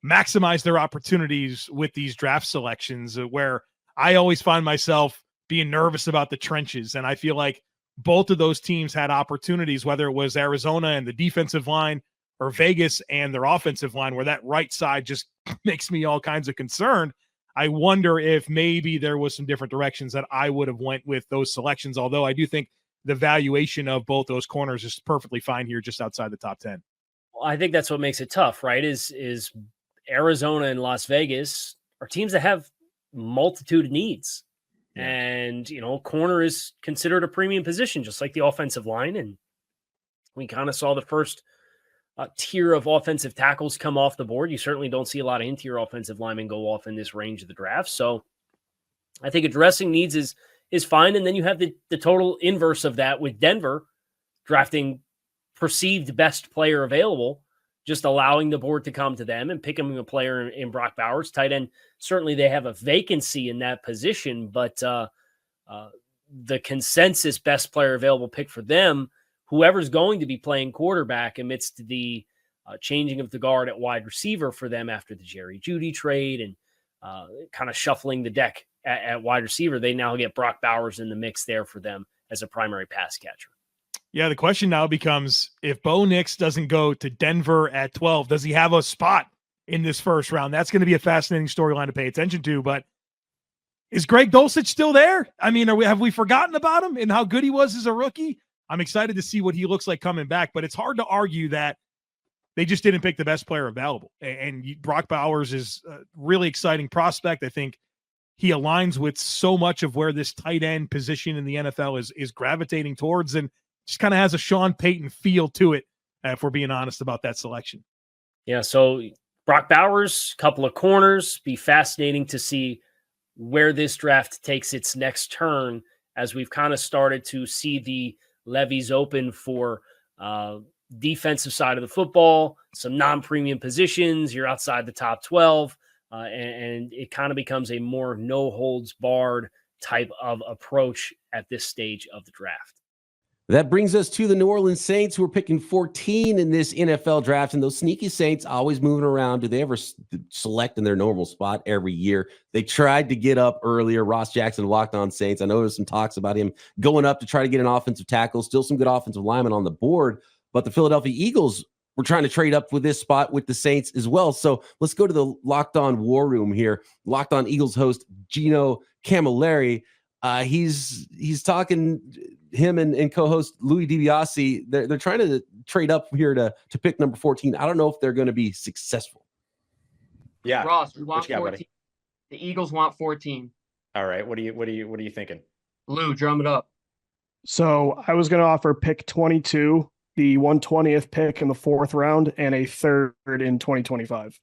maximize their opportunities with these draft selections, where I always find myself being nervous about the trenches. And I feel like both of those teams had opportunities, whether it was Arizona and the defensive line or Vegas and their offensive line, where that right side just makes me all kinds of concerned. I wonder if maybe there was some different directions that I would have went with those selections, although I do think the valuation of both those corners is perfectly fine here just outside the top 10. Well, I think that's what makes it tough, right? Is Arizona and Las Vegas are teams that have multitude of needs. Yeah. And, corner is considered a premium position, just like the offensive line. And we kind of saw the first tier of offensive tackles come off the board. You certainly don't see a lot of interior offensive linemen go off in this range of the draft. So I think addressing needs is fine. And then you have the total inverse of that with Denver drafting perceived best player available, just allowing the board to come to them and picking a player in Brock Bowers, tight end. Certainly they have a vacancy in that position, but the consensus best player available pick for them, whoever's going to be playing quarterback amidst the changing of the guard at wide receiver for them after the Jerry Jeudy trade and kind of shuffling the deck at wide receiver, they now get Brock Bowers in the mix there for them as a primary pass catcher. Yeah, the question now becomes, if Bo Nix doesn't go to Denver at 12, does he have a spot in this first round? That's going to be a fascinating storyline to pay attention to, but is Greg Dulcich still there? I mean, have we forgotten about him and how good he was as a rookie? I'm excited to see what he looks like coming back, but it's hard to argue that they just didn't pick the best player available. And Brock Bowers is a really exciting prospect. I think he aligns with so much of where this tight end position in the NFL is gravitating towards, and just kind of has a Sean Payton feel to it, if we're being honest about that selection. Yeah, so Brock Bowers, couple of corners, be fascinating to see where this draft takes its next turn, as we've kind of started to see the levies open for defensive side of the football, some non-premium positions. You're outside the top 12, and it kind of becomes a more no-holds-barred type of approach at this stage of the draft. That brings us to the New Orleans Saints, who are picking 14 in this NFL draft. And those sneaky Saints always moving around. Do they ever select in their normal spot every year? They tried to get up earlier. Ross Jackson, Locked On Saints. I know there's some talks about him going up to try to get an offensive tackle. Still some good offensive linemen on the board. But the Philadelphia Eagles were trying to trade up with this spot with the Saints as well. So let's go to the Locked On War Room here. Locked On Eagles host Gino Camilleri. He's talking, him and co-host Louis DiBiase, they're trying to trade up here to pick number 14. I don't know if they're going to be successful. Yeah, Ross, we want got, 14. buddy? The Eagles want 14. All right, what are you thinking? Lou, drum it up. So I was going to offer pick 22, the 120th pick in the 4th round, and a 3rd in 2025.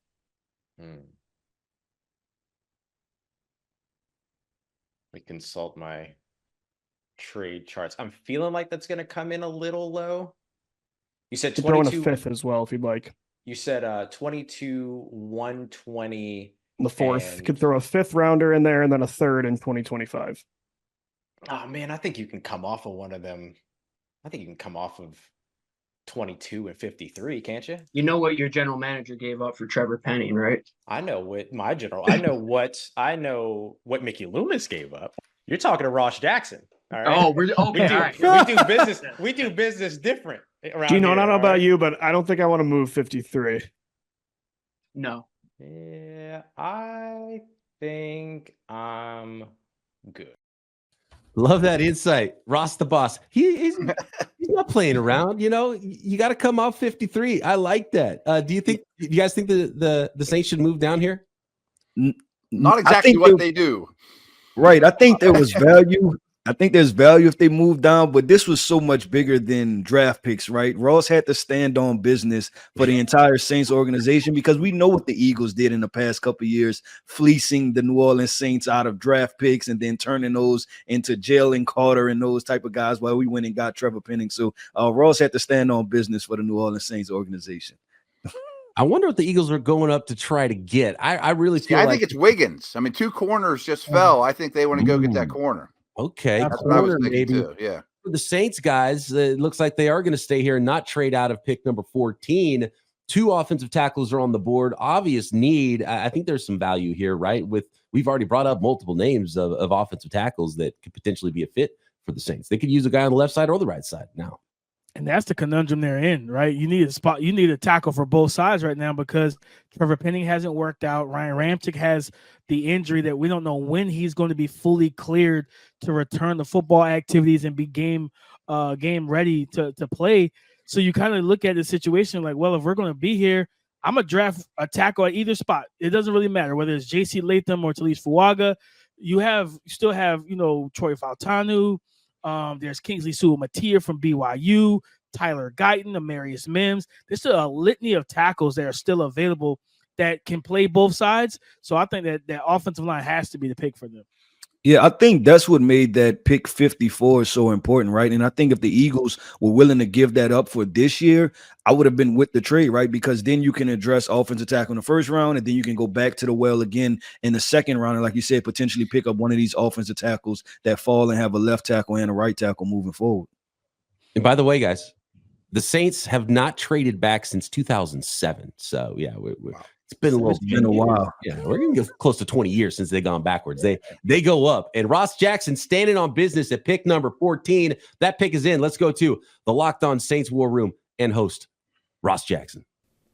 We consult my trade charts. I'm feeling like that's going to come in a little low. You said 22. Throw in a 5th as well if you'd like. You said 22, 120. In the 4th, could throw a 5th rounder in there and then a 3rd in 2025. Oh man, I think you can come off of one of them. I think you can come off of 22 and 53, can't you? You know what your general manager gave up for Trevor Penning, right? I know what my general. I know what Mickey Loomis gave up. You're talking to Ross Jackson. All right. Oh, we're okay. We do business. We do business different. Gino, I don't know about you, but I don't think I want to move 53. No. Yeah, I think I'm good. Love that insight. Ross the boss. He's not playing around. You know, you got to come off 53. I like that. Do you guys think the Saints should move down here? Not exactly what they do. Right. I think there was value. I think there's value if they move down, but this was so much bigger than draft picks, right? Ross had to stand on business for the entire Saints organization because we know what the Eagles did in the past couple of years, fleecing the New Orleans Saints out of draft picks and then turning those into Jalen Carter and those type of guys while we went and got Trevor Penning. So Ross had to stand on business for the New Orleans Saints organization. I wonder what the Eagles are going up to try to get. I really feel I think it's Wiggins. I mean, 2 corners just fell. I think they want to go get that corner. Okay, that's what I was thinking maybe. too. Yeah. For the Saints guys, it looks like they are going to stay here and not trade out of pick number 14. 2 offensive tackles are on the board. Obvious need. I think there's some value here, right? We've already brought up multiple names of offensive tackles that could potentially be a fit for the Saints. They could use a guy on the left side or the right side now. And that's the conundrum they're in, right? You need a spot. You need a tackle for both sides right now because Trevor Penning hasn't worked out. Ryan Ramczyk has the injury that we don't know when he's going to be fully cleared to return to football activities and be game ready to play. So you kind of look at the situation like, well, if we're going to be here, I'm going to draft a tackle at either spot. It doesn't really matter whether it's J.C. Latham or Talise Fuaga. You still have Troy Fautanu. There's Kingsley Sewell-Matier from BYU, Tyler Guyton, Amarius Mims. There's still a litany of tackles that are still available that can play both sides. So I think that offensive line has to be the pick for them. Yeah, I think that's what made that pick 54 so important, right? And I think if the Eagles were willing to give that up for this year, I would have been with the trade, right? Because then you can address offensive tackle in the first round, and then you can go back to the well again in the second round. And like you said, potentially pick up one of these offensive tackles that fall and have a left tackle and a right tackle moving forward. And by the way, guys, the Saints have not traded back since 2007. So, yeah, it's been a while. Yeah, we're going to get close to 20 years since they've gone backwards. They go up. And Ross Jackson standing on business at pick number 14. That pick is in. Let's go to the Locked On Saints War Room and host Ross Jackson.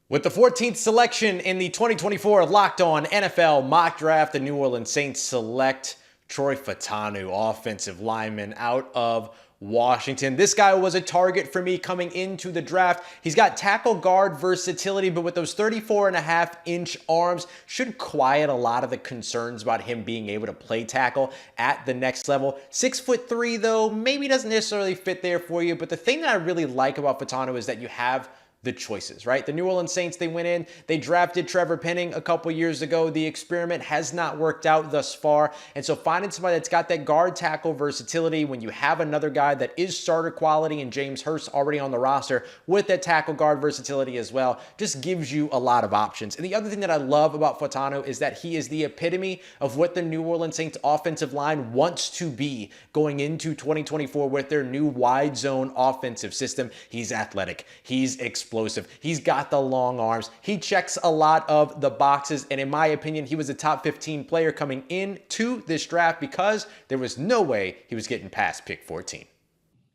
With the 14th selection in the 2024 Locked On NFL Mock Draft, the New Orleans Saints select Troy Fautanu, offensive lineman out of Washington. This guy was a target for me coming into the draft. He's got tackle guard versatility, but with those 34.5-inch arms, should quiet a lot of the concerns about him being able to play tackle at the next level. 6'3", though, maybe doesn't necessarily fit there for you, but the thing that I really like about Fautanu is that you have the choices, right? The New Orleans Saints, they went in, they drafted Trevor Penning a couple years ago. The experiment has not worked out thus far. And so finding somebody that's got that guard tackle versatility when you have another guy that is starter quality and James Hurst already on the roster with that tackle guard versatility as well, just gives you a lot of options. And the other thing that I love about Fautanu is that he is the epitome of what the New Orleans Saints offensive line wants to be going into 2024 with their new wide zone offensive system. He's athletic. He's explosive. He's got the long arms. He checks a lot of the boxes. And in my opinion, he was a top 15 player coming into this draft because there was no way he was getting past pick 14.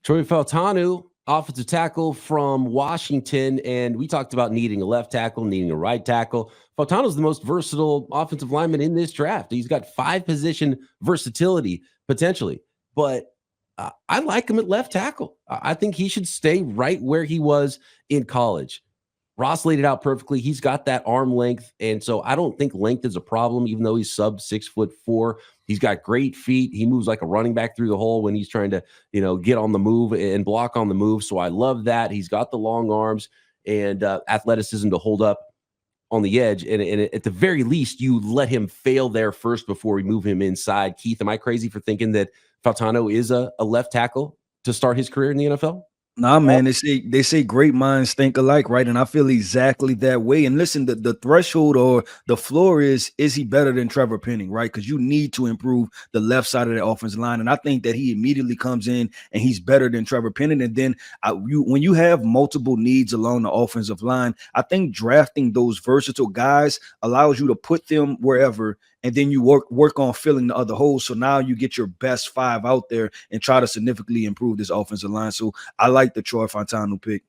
Troy Fautanu, offensive tackle from Washington. And we talked about needing a left tackle, needing a right tackle. Fautanu is the most versatile offensive lineman in this draft. He's got 5-position versatility potentially, but I like him at left tackle. I think he should stay right where he was in college. Ross laid it out perfectly. He's got that arm length, and so I don't think length is a problem, even though he's sub 6'4". He's got great feet. He moves like a running back through the hole when he's trying to, get on the move and block on the move. So I love that. He's got the long arms and athleticism to hold up on the edge. And at the very least, you let him fail there first before we move him inside. Keith, am I crazy for thinking that Fautanu is a left tackle to start his career in the NFL? Nah, man, they say great minds think alike, right? And I feel exactly that way. And listen, the threshold or the floor is he better than Trevor Penning, right? Because you need to improve the left side of the offensive line. And I think that he immediately comes in and he's better than Trevor Penning. And then when you have multiple needs along the offensive line, I think drafting those versatile guys allows you to put them wherever, and then you work on filling the other holes. So now you get your best 5 out there and try to significantly improve this offensive line. So I like the Troy Fautanu pick.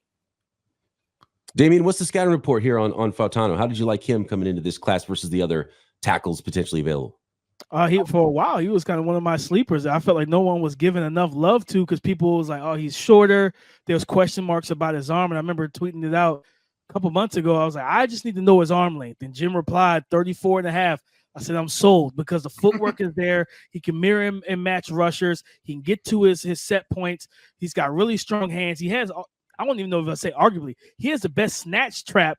Damien, what's the scouting report here on Fautanu? How did you like him coming into this class versus the other tackles potentially available? For a while, he was kind of one of my sleepers. I felt like no one was giving enough love to because people was like, oh, he's shorter. There was question marks about his arm. And I remember tweeting it out a couple months ago. I was like, I just need to know his arm length. And Jim replied 34.5. I said, I'm sold because the footwork is there. He can mirror him and match rushers. He can get to his set points. He's got really strong hands. He has, I don't even know if I say arguably, he has the best snatch trap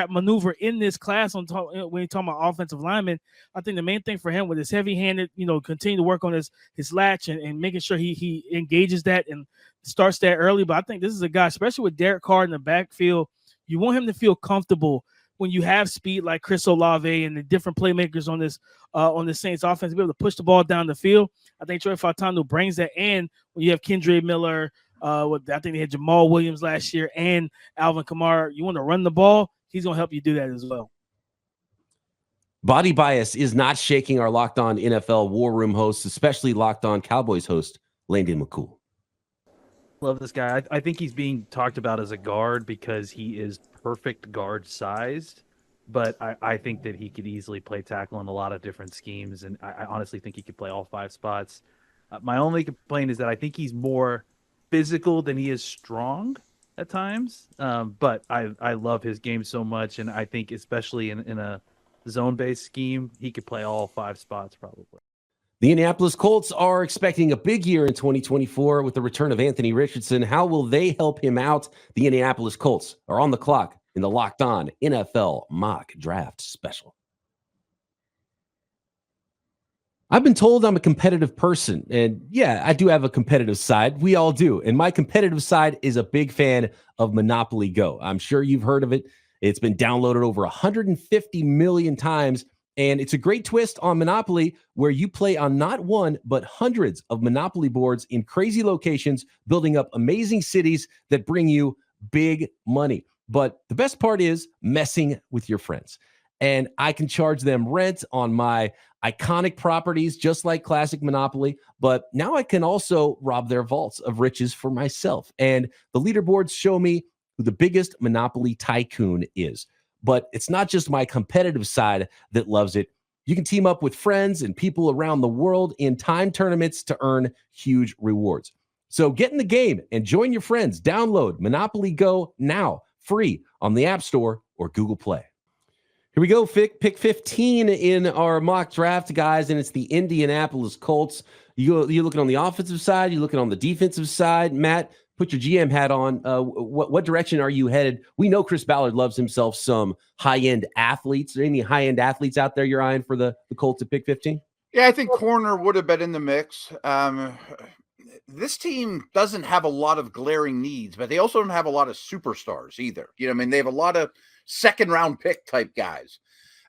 maneuver in this class when you're talking about offensive linemen. I think the main thing for him with his heavy-handed, continue to work on his latch and making sure he engages that and starts that early. But I think this is a guy, especially with Derek Carr in the backfield, you want him to feel comfortable when you have speed like Chris Olave and the different playmakers on the Saints offense, to be able to push the ball down the field. I think Troy Fautanu brings that. And when you have Kendre Miller, I think they had Jamal Williams last year and Alvin Kamara, you want to run the ball, he's going to help you do that as well. Body bias is not shaking our Locked On NFL War Room hosts, especially Locked On Cowboys host Landon McCool. Love this guy. I think he's being talked about as a guard because he is perfect guard sized, but I think that he could easily play tackle in a lot of different schemes, and I honestly think he could play all 5 spots. My only complaint is that I think he's more physical than he is strong at times, but I love his game so much, and I think especially in a zone-based scheme, he could play all 5 spots probably. The Indianapolis Colts are expecting a big year in 2024 with the return of Anthony Richardson. How will they help him out? The Indianapolis Colts are on the clock in the Locked On NFL Mock Draft Special. I've been told I'm a competitive person, and yeah, I do have a competitive side. We all do. And my competitive side is a big fan of Monopoly Go. I'm sure you've heard of it. It's been downloaded over 150 million times. And it's a great twist on Monopoly where you play on not one, but hundreds of Monopoly boards in crazy locations, building up amazing cities that bring you big money. But the best part is messing with your friends. And I can charge them rent on my iconic properties, just like classic Monopoly. But now I can also rob their vaults of riches for myself. And the leaderboards show me who the biggest Monopoly tycoon is. But it's not just my competitive side that loves it. You can team up with friends and people around the world in time tournaments to earn huge rewards. So get in the game and join your friends. Download Monopoly Go now, free on the App Store or Google Play. Here we go, pick 15 in our mock draft, guys, and it's the Indianapolis Colts. You're looking on the offensive side. You're looking on the defensive side. Matt, put your GM hat on. What direction are you headed? We know Chris Ballard loves himself some high-end athletes. Are there any high-end athletes out there you're eyeing for the Colts at pick 15? Yeah, I think corner would have been in the mix. This team doesn't have a lot of glaring needs, but they also don't have a lot of superstars either. I mean, they have a lot of second-round pick type guys.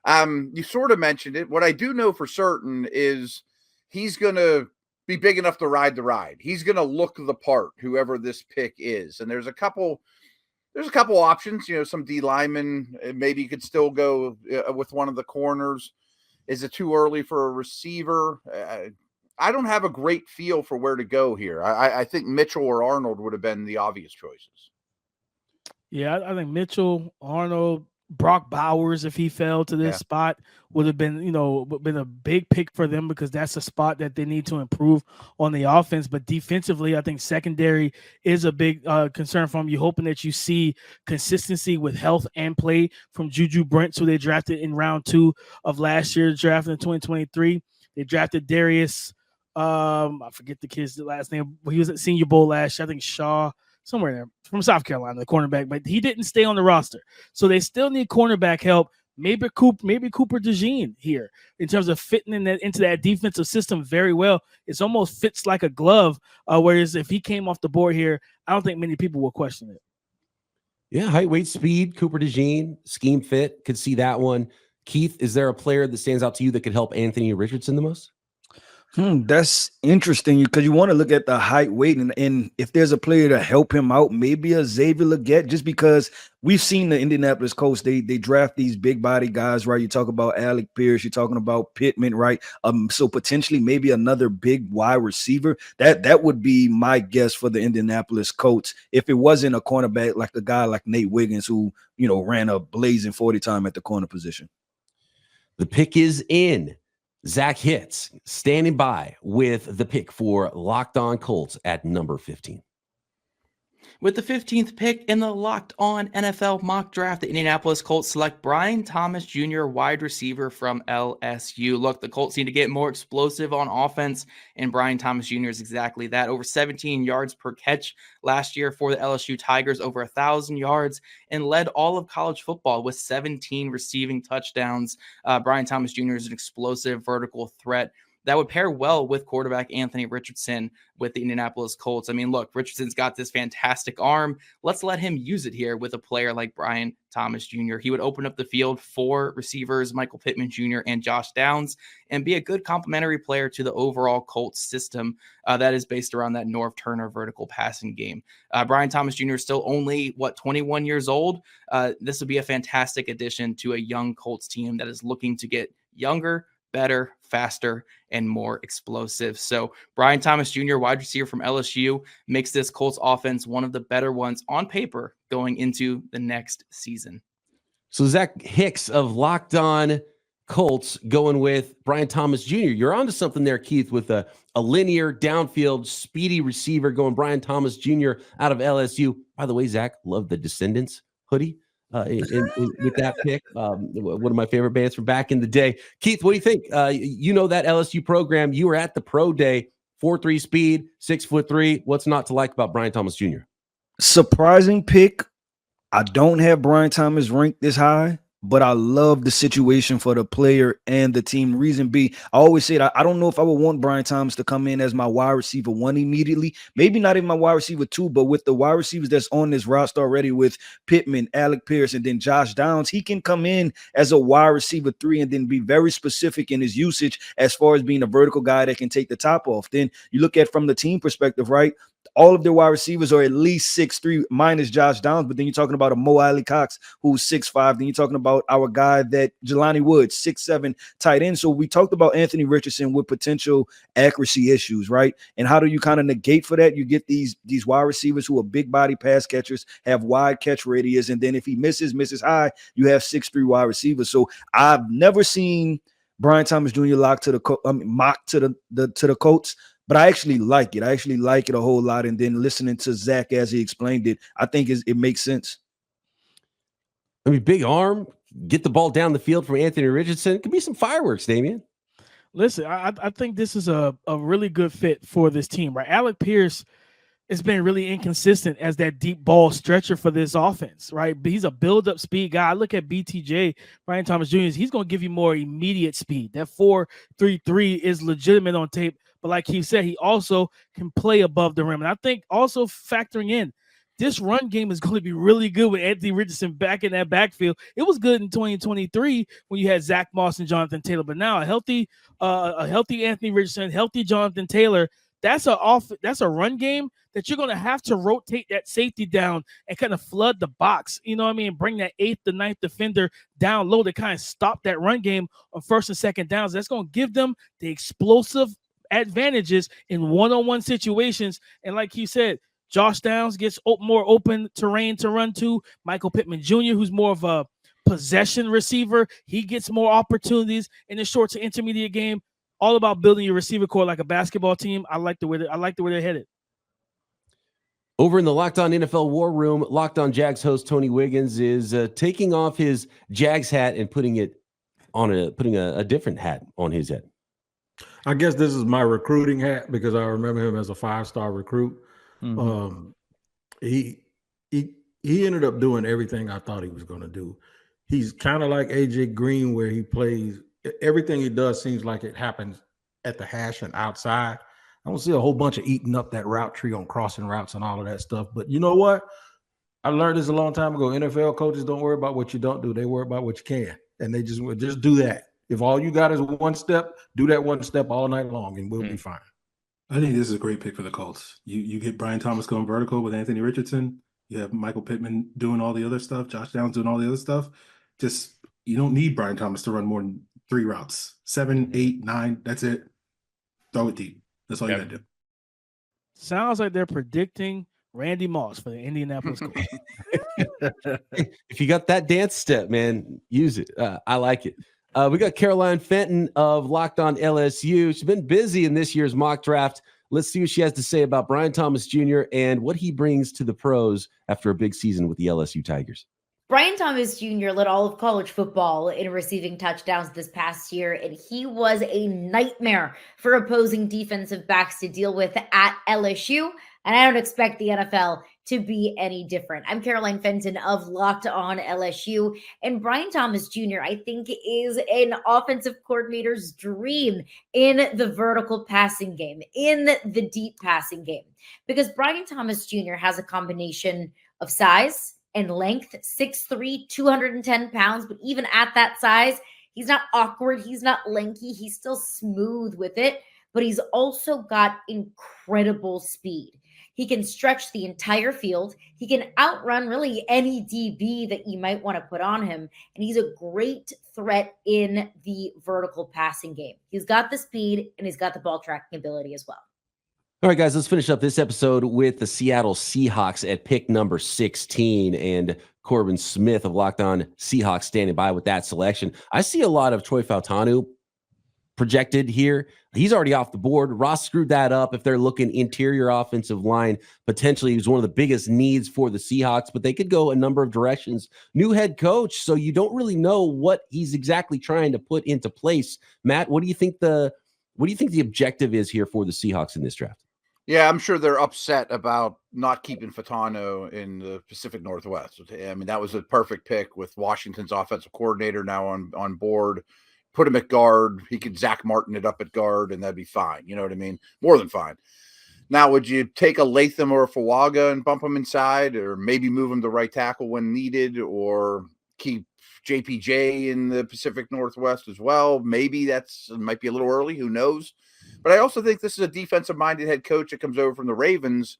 You sort of mentioned it. What I do know for certain is he's going to be big enough to ride the ride. He's going to look the part, whoever this pick is. And there's a couple options, some D linemen. Maybe you could still go with one of the corners. Is it too early for a receiver? I don't have a great feel for where to go here. I think Mitchell or Arnold would have been the obvious choices. Yeah, I think Mitchell, Arnold, Brock Bowers, if he fell to this spot, would have been, been a big pick for them because that's a spot that they need to improve on the offense. But defensively, I think secondary is a big concern for them. You're hoping that you see consistency with health and play from Juju Brents, who they drafted in round 2 of last year, drafted in 2023. They drafted Darius. I forget the kid's last name. He was at Senior Bowl last year. I think Shaw. Somewhere there from South Carolina, the cornerback, but he didn't stay on the roster. So they still need cornerback help. Maybe Cooper DeJean here in terms of fitting into that defensive system very well. It's almost fits like a glove. Whereas if he came off the board here, I don't think many people will question it. Yeah, height, weight, speed, Cooper DeJean, scheme fit, could see that one. Keith, is there a player that stands out to you that could help Anthony Richardson the most? That's interesting because you want to look at the height, weight, and if there's a player to help him out, maybe a Xavier Legette, just because we've seen the Indianapolis Colts, they draft these big body guys, right? You talk about Alec Pierce, you're talking about Pittman, right? So potentially maybe another big wide receiver. That would be my guess for the Indianapolis Colts if it wasn't a cornerback like a guy like Nate Wiggins who, ran a blazing 40 time at the corner position. The pick is in. Zach Hitz standing by with the pick for Locked On Colts at number 15. With the 15th pick in the Locked On NFL mock draft, the Indianapolis Colts select Brian Thomas Jr., wide receiver from LSU. Look, the Colts need to get more explosive on offense, and Brian Thomas Jr. is exactly that. Over 17 yards per catch last year for the LSU Tigers, over 1,000 yards, and led all of college football with 17 receiving touchdowns. Brian Thomas Jr. is an explosive vertical threat that would pair well with quarterback Anthony Richardson with the Indianapolis Colts. I mean, look, Richardson's got this fantastic arm. Let's let him use it here with a player like Brian Thomas Jr. He would open up the field for receivers Michael Pittman Jr. and Josh Downs and be a good complementary player to the overall Colts system that is based around that Norv Turner vertical passing game. Brian Thomas Jr. is still only, 21 years old. This would be a fantastic addition to a young Colts team that is looking to get younger, better, faster, and more explosive. So Brian Thomas Jr., wide receiver from LSU, makes this Colts offense one of the better ones on paper going into the next season. So Zach Hicks of Locked On Colts going with Brian Thomas Jr. You're onto something there, Keith, with a linear downfield speedy receiver going Brian Thomas Jr. out of LSU. By the way, Zach, love the Descendants hoodie. With that pick, one of my favorite bands from back in the day. Keith, what do you think? That LSU program. You were at the pro day, 4.3 speed, 6'3". What's not to like about Brian Thomas Jr.? Surprising pick. I don't have Brian Thomas ranked this high, but I love the situation for the player and the team. Reason be, I always say that I don't know if I would want Brian Thomas to come in as my wide receiver 1 immediately. Maybe not even my wide receiver 2, but with the wide receivers that's on this roster already with Pittman, Alec Pierce, and then Josh Downs, he can come in as a wide receiver 3 and then be very specific in his usage as far as being a vertical guy that can take the top off. Then you look at from the team perspective, right? All of their wide receivers are at least 6'3", minus Josh Downs. But then you're talking about a Mo Alley Cox who's 6'5". Then you're talking about our guy that Jelani Woods, 6'7", tight end. So we talked about Anthony Richardson with potential accuracy issues, right? And how do you kind of negate for that? You get these wide receivers who are big body pass catchers, have wide catch radius, and then if he misses high, you have 6'3" wide receivers. So I've never seen Brian Thomas Jr. mock to the Colts. But I actually like it. I actually like it a whole lot. And then listening to Zach as he explained it, I think it makes sense. I mean, big arm, get the ball down the field from Anthony Richardson. It could be some fireworks, Damian. Listen, I think this is a really good fit for this team, right? Alec Pierce it's been really inconsistent as that deep ball stretcher for this offense, right? But he's a build-up speed guy. I look at BTJ, Brian Thomas Jr., he's going to give you more immediate speed. That 4.33 is legitimate on tape, but like he said, he also can play above the rim. And I think also factoring in, this run game is going to be really good with Anthony Richardson back in that backfield. It was good in 2023 when you had Zach Moss and Jonathan Taylor, but now a healthy Anthony Richardson, healthy Jonathan Taylor, that's a run game that you're going to have to rotate that safety down and kind of flood the box, you know what I mean? Bring that 8th to 9th defender down low to kind of stop that run game on first and second downs. That's going to give them the explosive advantages in one-on-one situations. And like he said, Josh Downs gets more open terrain to run to. Michael Pittman Jr., who's more of a possession receiver, he gets more opportunities in the short to intermediate game. All about building your receiver core like a basketball team. I like the way they're headed. Over in the Locked On NFL War Room, Locked On Jags host Tony Wiggins is taking off his Jags hat and putting a different hat on his head. I guess this is my recruiting hat because I remember him as a 5-star recruit. Mm-hmm. He ended up doing everything I thought he was going to do. He's kind of like AJ Green, where he plays everything he does seems like it happens at the hash and outside. I don't see a whole bunch of eating up that route tree on crossing routes and all of that stuff. But you know what? I learned this a long time ago. NFL coaches don't worry about what you don't do. They worry about what you can. And they just do that. If all you got is one step, do that one step all night long and we'll be fine. I think this is a great pick for the Colts. You get Brian Thomas going vertical with Anthony Richardson. You have Michael Pittman doing all the other stuff. Josh Downs doing all the other stuff. Just, you don't need Brian Thomas to run more than 3 routes. 7, 8, 9, that's it. Throw it deep. That's all you got to do. Sounds like they're predicting Randy Moss for the Indianapolis Colts. If you got that dance step, man, use it. I like it. We got Caroline Fenton of Locked On LSU. She's been busy in this year's mock draft. Let's see what she has to say about Brian Thomas Jr. and what he brings to the pros after a big season with the LSU Tigers. Brian Thomas Jr. led all of college football in receiving touchdowns this past year, and he was a nightmare for opposing defensive backs to deal with at LSU, and I don't expect the NFL to be any different. I'm Caroline Fenton of Locked On LSU, and Brian Thomas Jr., I think, is an offensive coordinator's dream in the vertical passing game, in the deep passing game, because Brian Thomas Jr. has a combination of size and length, 6'3", 210 pounds, but even at that size, he's not awkward, he's not lanky, he's still smooth with it, but he's also got incredible speed. He can stretch the entire field. He can outrun really any DB that you might want to put on him. And he's a great threat in the vertical passing game. He's got the speed and he's got the ball tracking ability as well. All right, guys, let's finish up this episode with the Seattle Seahawks at pick number 16. And Corbin Smith of Locked On Seahawks standing by with that selection. I see a lot of Troy Fautanu projected here. He's already off the board. Ross screwed that up. If they're looking interior offensive line, potentially he's one of the biggest needs for the Seahawks, but they could go a number of directions. New head coach, so you don't really know what he's exactly trying to put into place. Matt, what do you think the objective is here for the Seahawks in this draft? Yeah, I'm sure they're upset about not keeping Fautanu in the Pacific Northwest. I mean, that was a perfect pick with Washington's offensive coordinator now on board. Put him at guard. He could Zach Martin it up at guard, and that'd be fine. You know what I mean? More than fine. Now, would you take a Latham or a Fawaga and bump him inside, or maybe move him to right tackle when needed, or keep JPJ in the Pacific Northwest as well? Maybe might be a little early. Who knows? But I also think this is a defensive-minded head coach that comes over from the Ravens.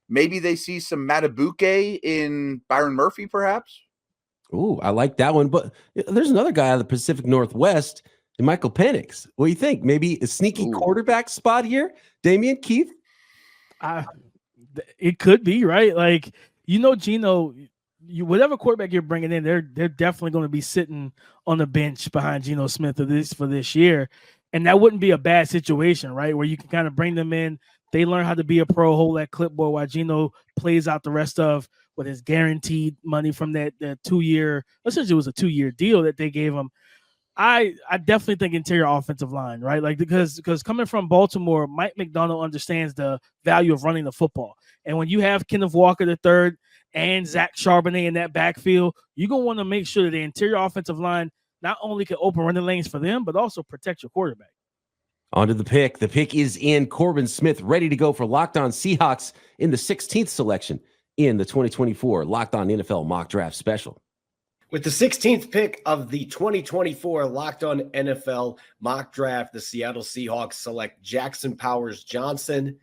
Maybe they see some Matabuke in Byron Murphy, perhaps. Ooh, I like that one. But there's another guy out of the Pacific Northwest, Michael Penix. What do you think? Maybe a sneaky quarterback spot here? Damian Keith? It could be, right? Like, Geno, whatever quarterback you're bringing in, they're definitely going to be sitting on the bench behind Geno Smith for this year. And that wouldn't be a bad situation, right? Where you can kind of bring them in. They learn how to be a pro, hold that clipboard while Geno plays out the rest of with his guaranteed money from that 2-year, essentially it was a 2-year deal that they gave him. I definitely think interior offensive line, right? Like because coming from Baltimore, Mike McDonald understands the value of running the football. And when you have Kenneth Walker III and Zach Charbonnet in that backfield, you're gonna want to make sure that the interior offensive line not only can open running lanes for them, but also protect your quarterback. On to the pick. The pick is in. Corbin Smith ready to go for Locked On Seahawks in the 16th selection in the 2024 Locked On NFL Mock Draft Special. With the 16th pick of the 2024 Locked On NFL Mock Draft, the Seattle Seahawks select Jackson Powers Johnson,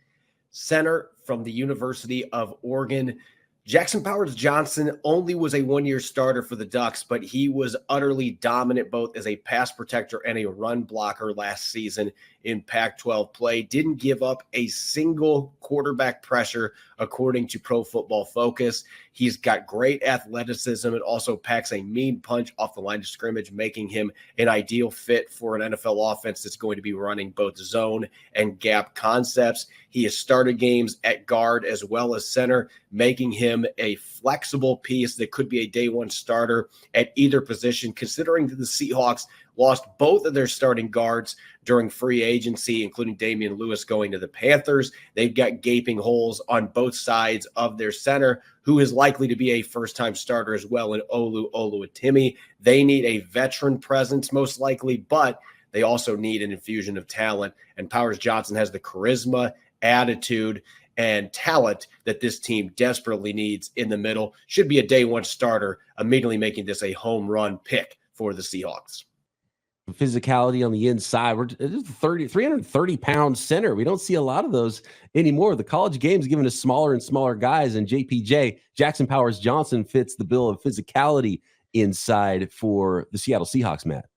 center from the University of Oregon. Jackson Powers Johnson only was a one-year starter for the Ducks, but he was utterly dominant both as a pass protector and a run blocker last season in Pac-12 play. Didn't give up a single quarterback pressure, according to Pro Football Focus. He's got great athleticism and also packs a mean punch off the line of scrimmage, making him an ideal fit for an NFL offense that's going to be running both zone and gap concepts. He has started games at guard as well as center, making him a flexible piece that could be a day one starter at either position, considering that the Seahawks lost both of their starting guards during free agency, including Damian Lewis going to the Panthers. They've got gaping holes on both sides of their center, who is likely to be a first-time starter as well in Olu Fashanu. They need a veteran presence most likely, but they also need an infusion of talent, and Powers Johnson has the charisma, attitude, and talent that this team desperately needs in the middle. Should be a day one starter, immediately making this a home run pick for the Seahawks. Physicality on the inside. We're 330-pound center. We don't see a lot of those anymore. The college game's given us smaller and smaller guys, and JPJ, Jackson Powers Johnson, fits the bill of physicality inside for the Seattle Seahawks, Matt.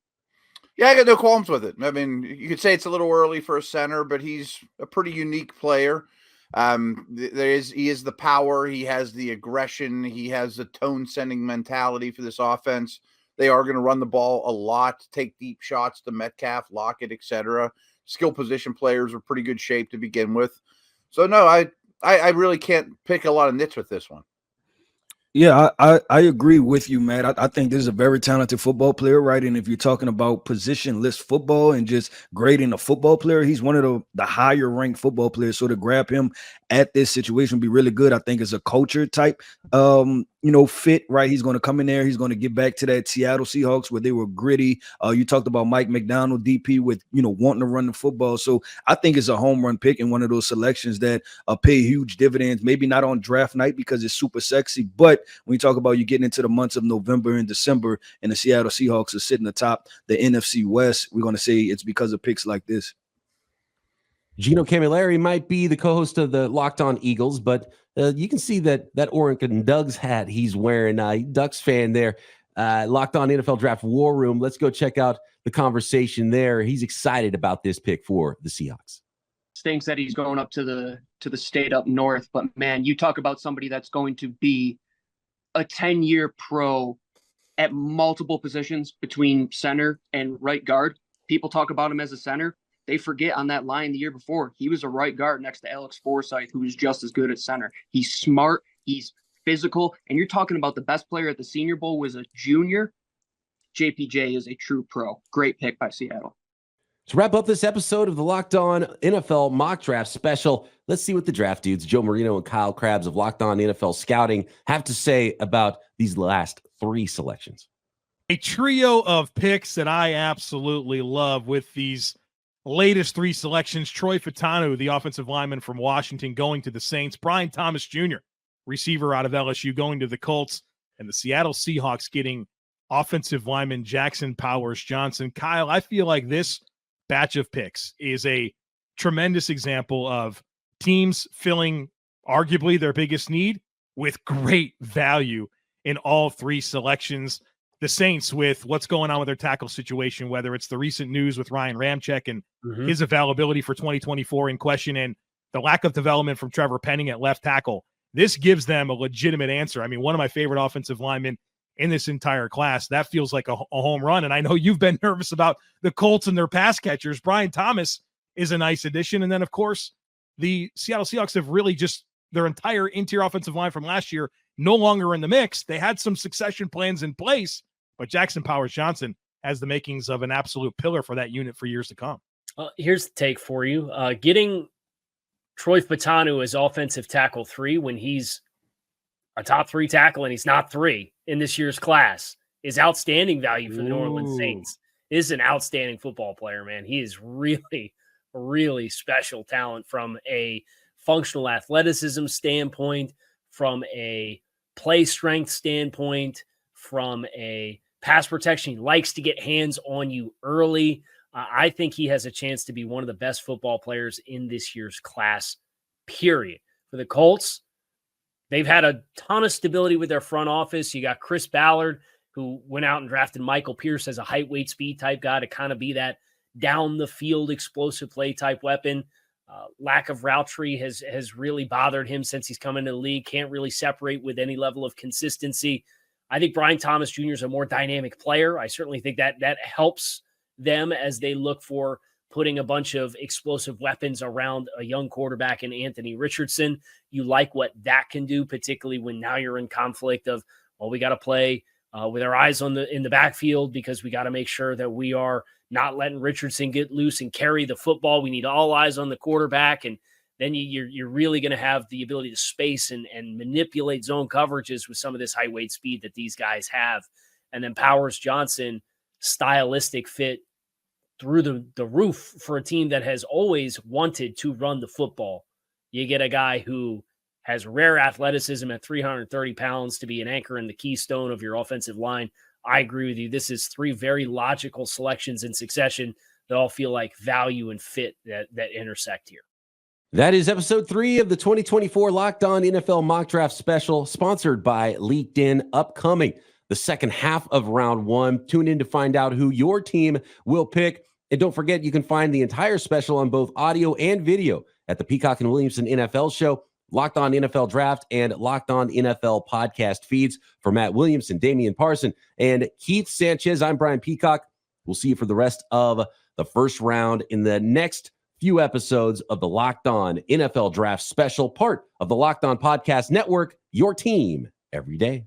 Yeah, I got no qualms with it. I mean, you could say it's a little early for a center, but he's a pretty unique player. He is the power. He has the aggression. He has the tone-setting mentality for this offense. They are going to run the ball a lot, take deep shots to Metcalf, Lockett, etc. Skill position players are pretty good shape to begin with. So, no, I really can't pick a lot of nits with this one. Yeah, I agree with you, Matt. I think this is a very talented football player, right? And if you're talking about positionless football and just grading a football player, he's one of the higher ranked football players. So to grab him at this situation would be really good. I think it's a culture type, fit, right? He's going to come in there. He's going to get back to that Seattle Seahawks where they were gritty. You talked about Mike McDonald, DP, with, wanting to run the football. So I think it's a home run pick and one of those selections that pay huge dividends, maybe not on draft night because it's super sexy, but when you talk about you getting into the months of November and December and the Seattle Seahawks are sitting atop the NFC West, we're going to say it's because of picks like this. Gino Camilleri might be the co-host of the Locked On Eagles, but you can see that Oregon Ducks hat he's wearing. Ducks fan there. Locked On NFL Draft War Room. Let's go check out the conversation there. He's excited about this pick for the Seahawks. Stinks that he's going up to the state up north, but man, you talk about somebody that's going to be a 10-year pro at multiple positions between center and right guard. People talk about him as a center. They forget on that line the year before, he was a right guard next to Alex Forsythe, who was just as good at center. He's smart. He's physical. And you're talking about the best player at the Senior Bowl was a junior. JPJ is a true pro. Great pick by Seattle. To wrap up this episode of the Locked On NFL Mock Draft Special, let's see what the draft dudes, Joe Marino and Kyle Krabs of Locked On NFL Scouting, have to say about these last three selections. A trio of picks that I absolutely love with these latest three selections. Troy Fautanu, the offensive lineman from Washington, going to the Saints. Brian Thomas Jr., receiver out of LSU, going to the Colts. And the Seattle Seahawks getting offensive lineman Jackson Powers Johnson. Kyle, I feel like this batch of picks is a tremendous example of teams filling arguably their biggest need with great value in all three selections. The Saints, with what's going on with their tackle situation, whether it's the recent news with Ryan Ramczyk and his availability for 2024 in question and the lack of development from Trevor Penning at left tackle, this gives them a legitimate answer. I mean, one of my favorite offensive linemen in this entire class. That feels like a home run. And I know you've been nervous about the Colts and their pass catchers. Brian Thomas is a nice addition. And then, of course, the Seattle Seahawks have really just their entire interior offensive line from last year no longer in the mix. They had some succession plans in place, but Jackson Powers Johnson has the makings of an absolute pillar for that unit for years to come. Here's the take for you. Getting Troy Fautanu as offensive tackle 3 when he's a top 3 tackle and he's not 3 in this year's class is outstanding value for the New Orleans Saints. This is an outstanding football player, man. He is really, really special talent from a functional athleticism standpoint, from a play strength standpoint, from a pass protection. He likes to get hands on you early. I think he has a chance to be one of the best football players in this year's class, period. For the Colts, they've had a ton of stability with their front office. You got Chris Ballard, who went out and drafted Michael Pierce as a height, weight, speed type guy to kind of be that down the field explosive play type weapon. Lack of route tree has really bothered him since he's come into the league. Can't really separate with any level of consistency. I think Brian Thomas Jr. is a more dynamic player. I certainly think that helps them as they look for putting a bunch of explosive weapons around a young quarterback in Anthony Richardson. You like what that can do, particularly when now you're in conflict of, well, we got to play with our eyes in the backfield because we got to make sure that we are not letting Richardson get loose and carry the football. We need all eyes on the quarterback. And then you're really going to have the ability to space and manipulate zone coverages with some of this high weight speed that these guys have. And then Powers Johnson, stylistic fit through the roof for a team that has always wanted to run the football. You get a guy who has rare athleticism at 330 pounds to be an anchor in the keystone of your offensive line. I agree with you. This is 3 very logical selections in succession that all feel like value and fit that intersect here. That is episode 3 of the 2024 Locked On NFL Mock Draft Special, sponsored by LinkedIn. Upcoming the second half of round 1. Tune in to find out who your team will pick. And don't forget, you can find the entire special on both audio and video at the Peacock and Williamson NFL Show, Locked On NFL Draft, and Locked On NFL podcast feeds. For Matt Williamson, Damian Parson, and Keith Sanchez, I'm Brian Peacock. We'll see you for the rest of the first round in the next few episodes of the Locked On NFL Draft Special, part of the Locked On Podcast Network, your team every day.